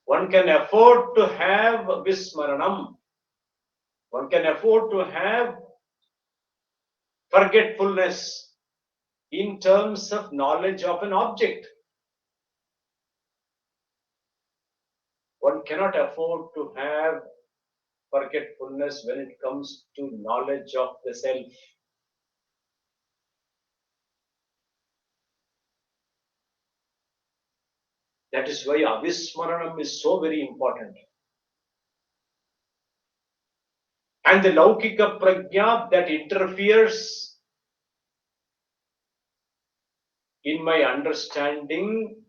One can afford to have Vismaranam. One can afford to have forgetfulness in terms of knowledge of an object. One cannot afford to have forgetfulness when it comes to knowledge of the self. That is why Avismaranam is so very important. And the Laukika Prajna that interferes in my understanding,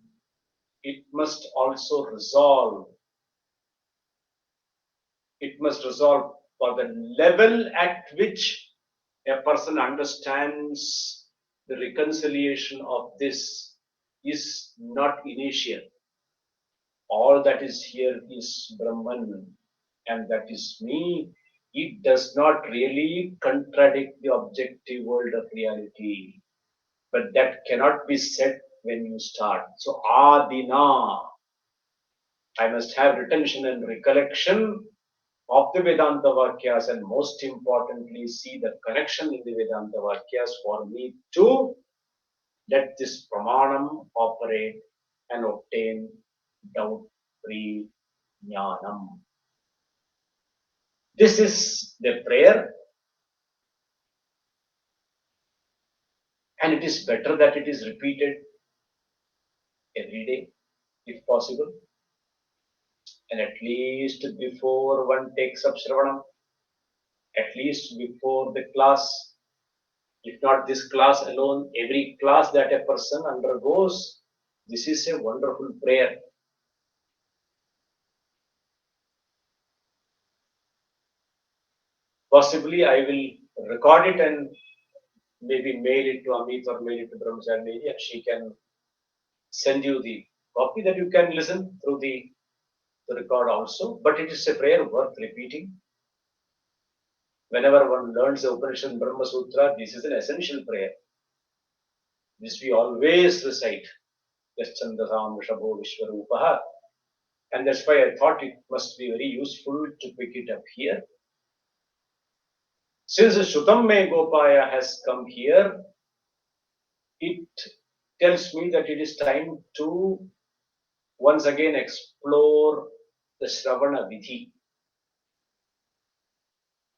it must also resolve. It must resolve for the level at which a person understands the reconciliation of this is not initial. All that is here is Brahman, and that is me. It does not really contradict the objective world of reality, but that cannot be said when you start. So, Adina, I must have retention and recollection of the Vedanta Vakyas, and most importantly, see the connection in the Vedanta Vakyas for me to let this Pramanam operate and obtain doubt-free jnanam. This is the prayer, and it is better that it is repeated every day, if possible, and at least before one takes up Shravanam, at least before the class. If not this class alone, every class that a person undergoes, this is a wonderful prayer. Possibly I will record it and maybe mail it to Amit or mail it to Brahmacharya, and she can send you the copy that you can listen through the record also. But it is a prayer worth repeating. Whenever one learns the Upanishad Brahma Sutra, this is an essential prayer. This we always recite. Yaschandasam Rishabho Vishwarupaha. And that's why I thought it must be very useful to pick it up here. Since Shutam Me Gopaya has come here, it tells me that it is time to once again explore the Shravana Vidhi,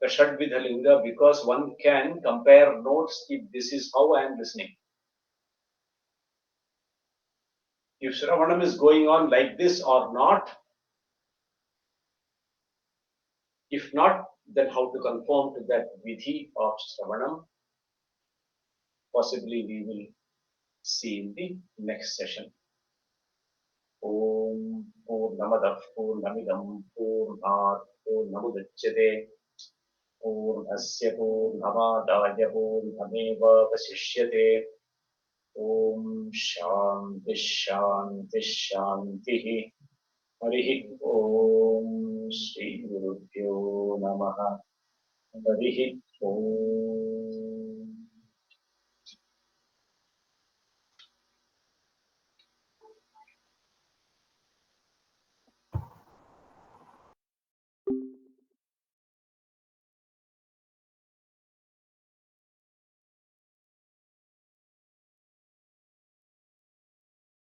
the Shadvidha Linga, because one can compare notes if this is how I am listening. If Shravanam is going on like this or not, if not, then how to conform to that Vidhi of Shravanam, possibly we will see in the next session. Om Purnamadav Purnamidam Purnat Purnamudachyate Purnasya Purnamadaya Purnameva Vasishyate. Om Shanti Shanti Shanti. Harihi Om Shri Gurubhyo Namaha. Harihi Om.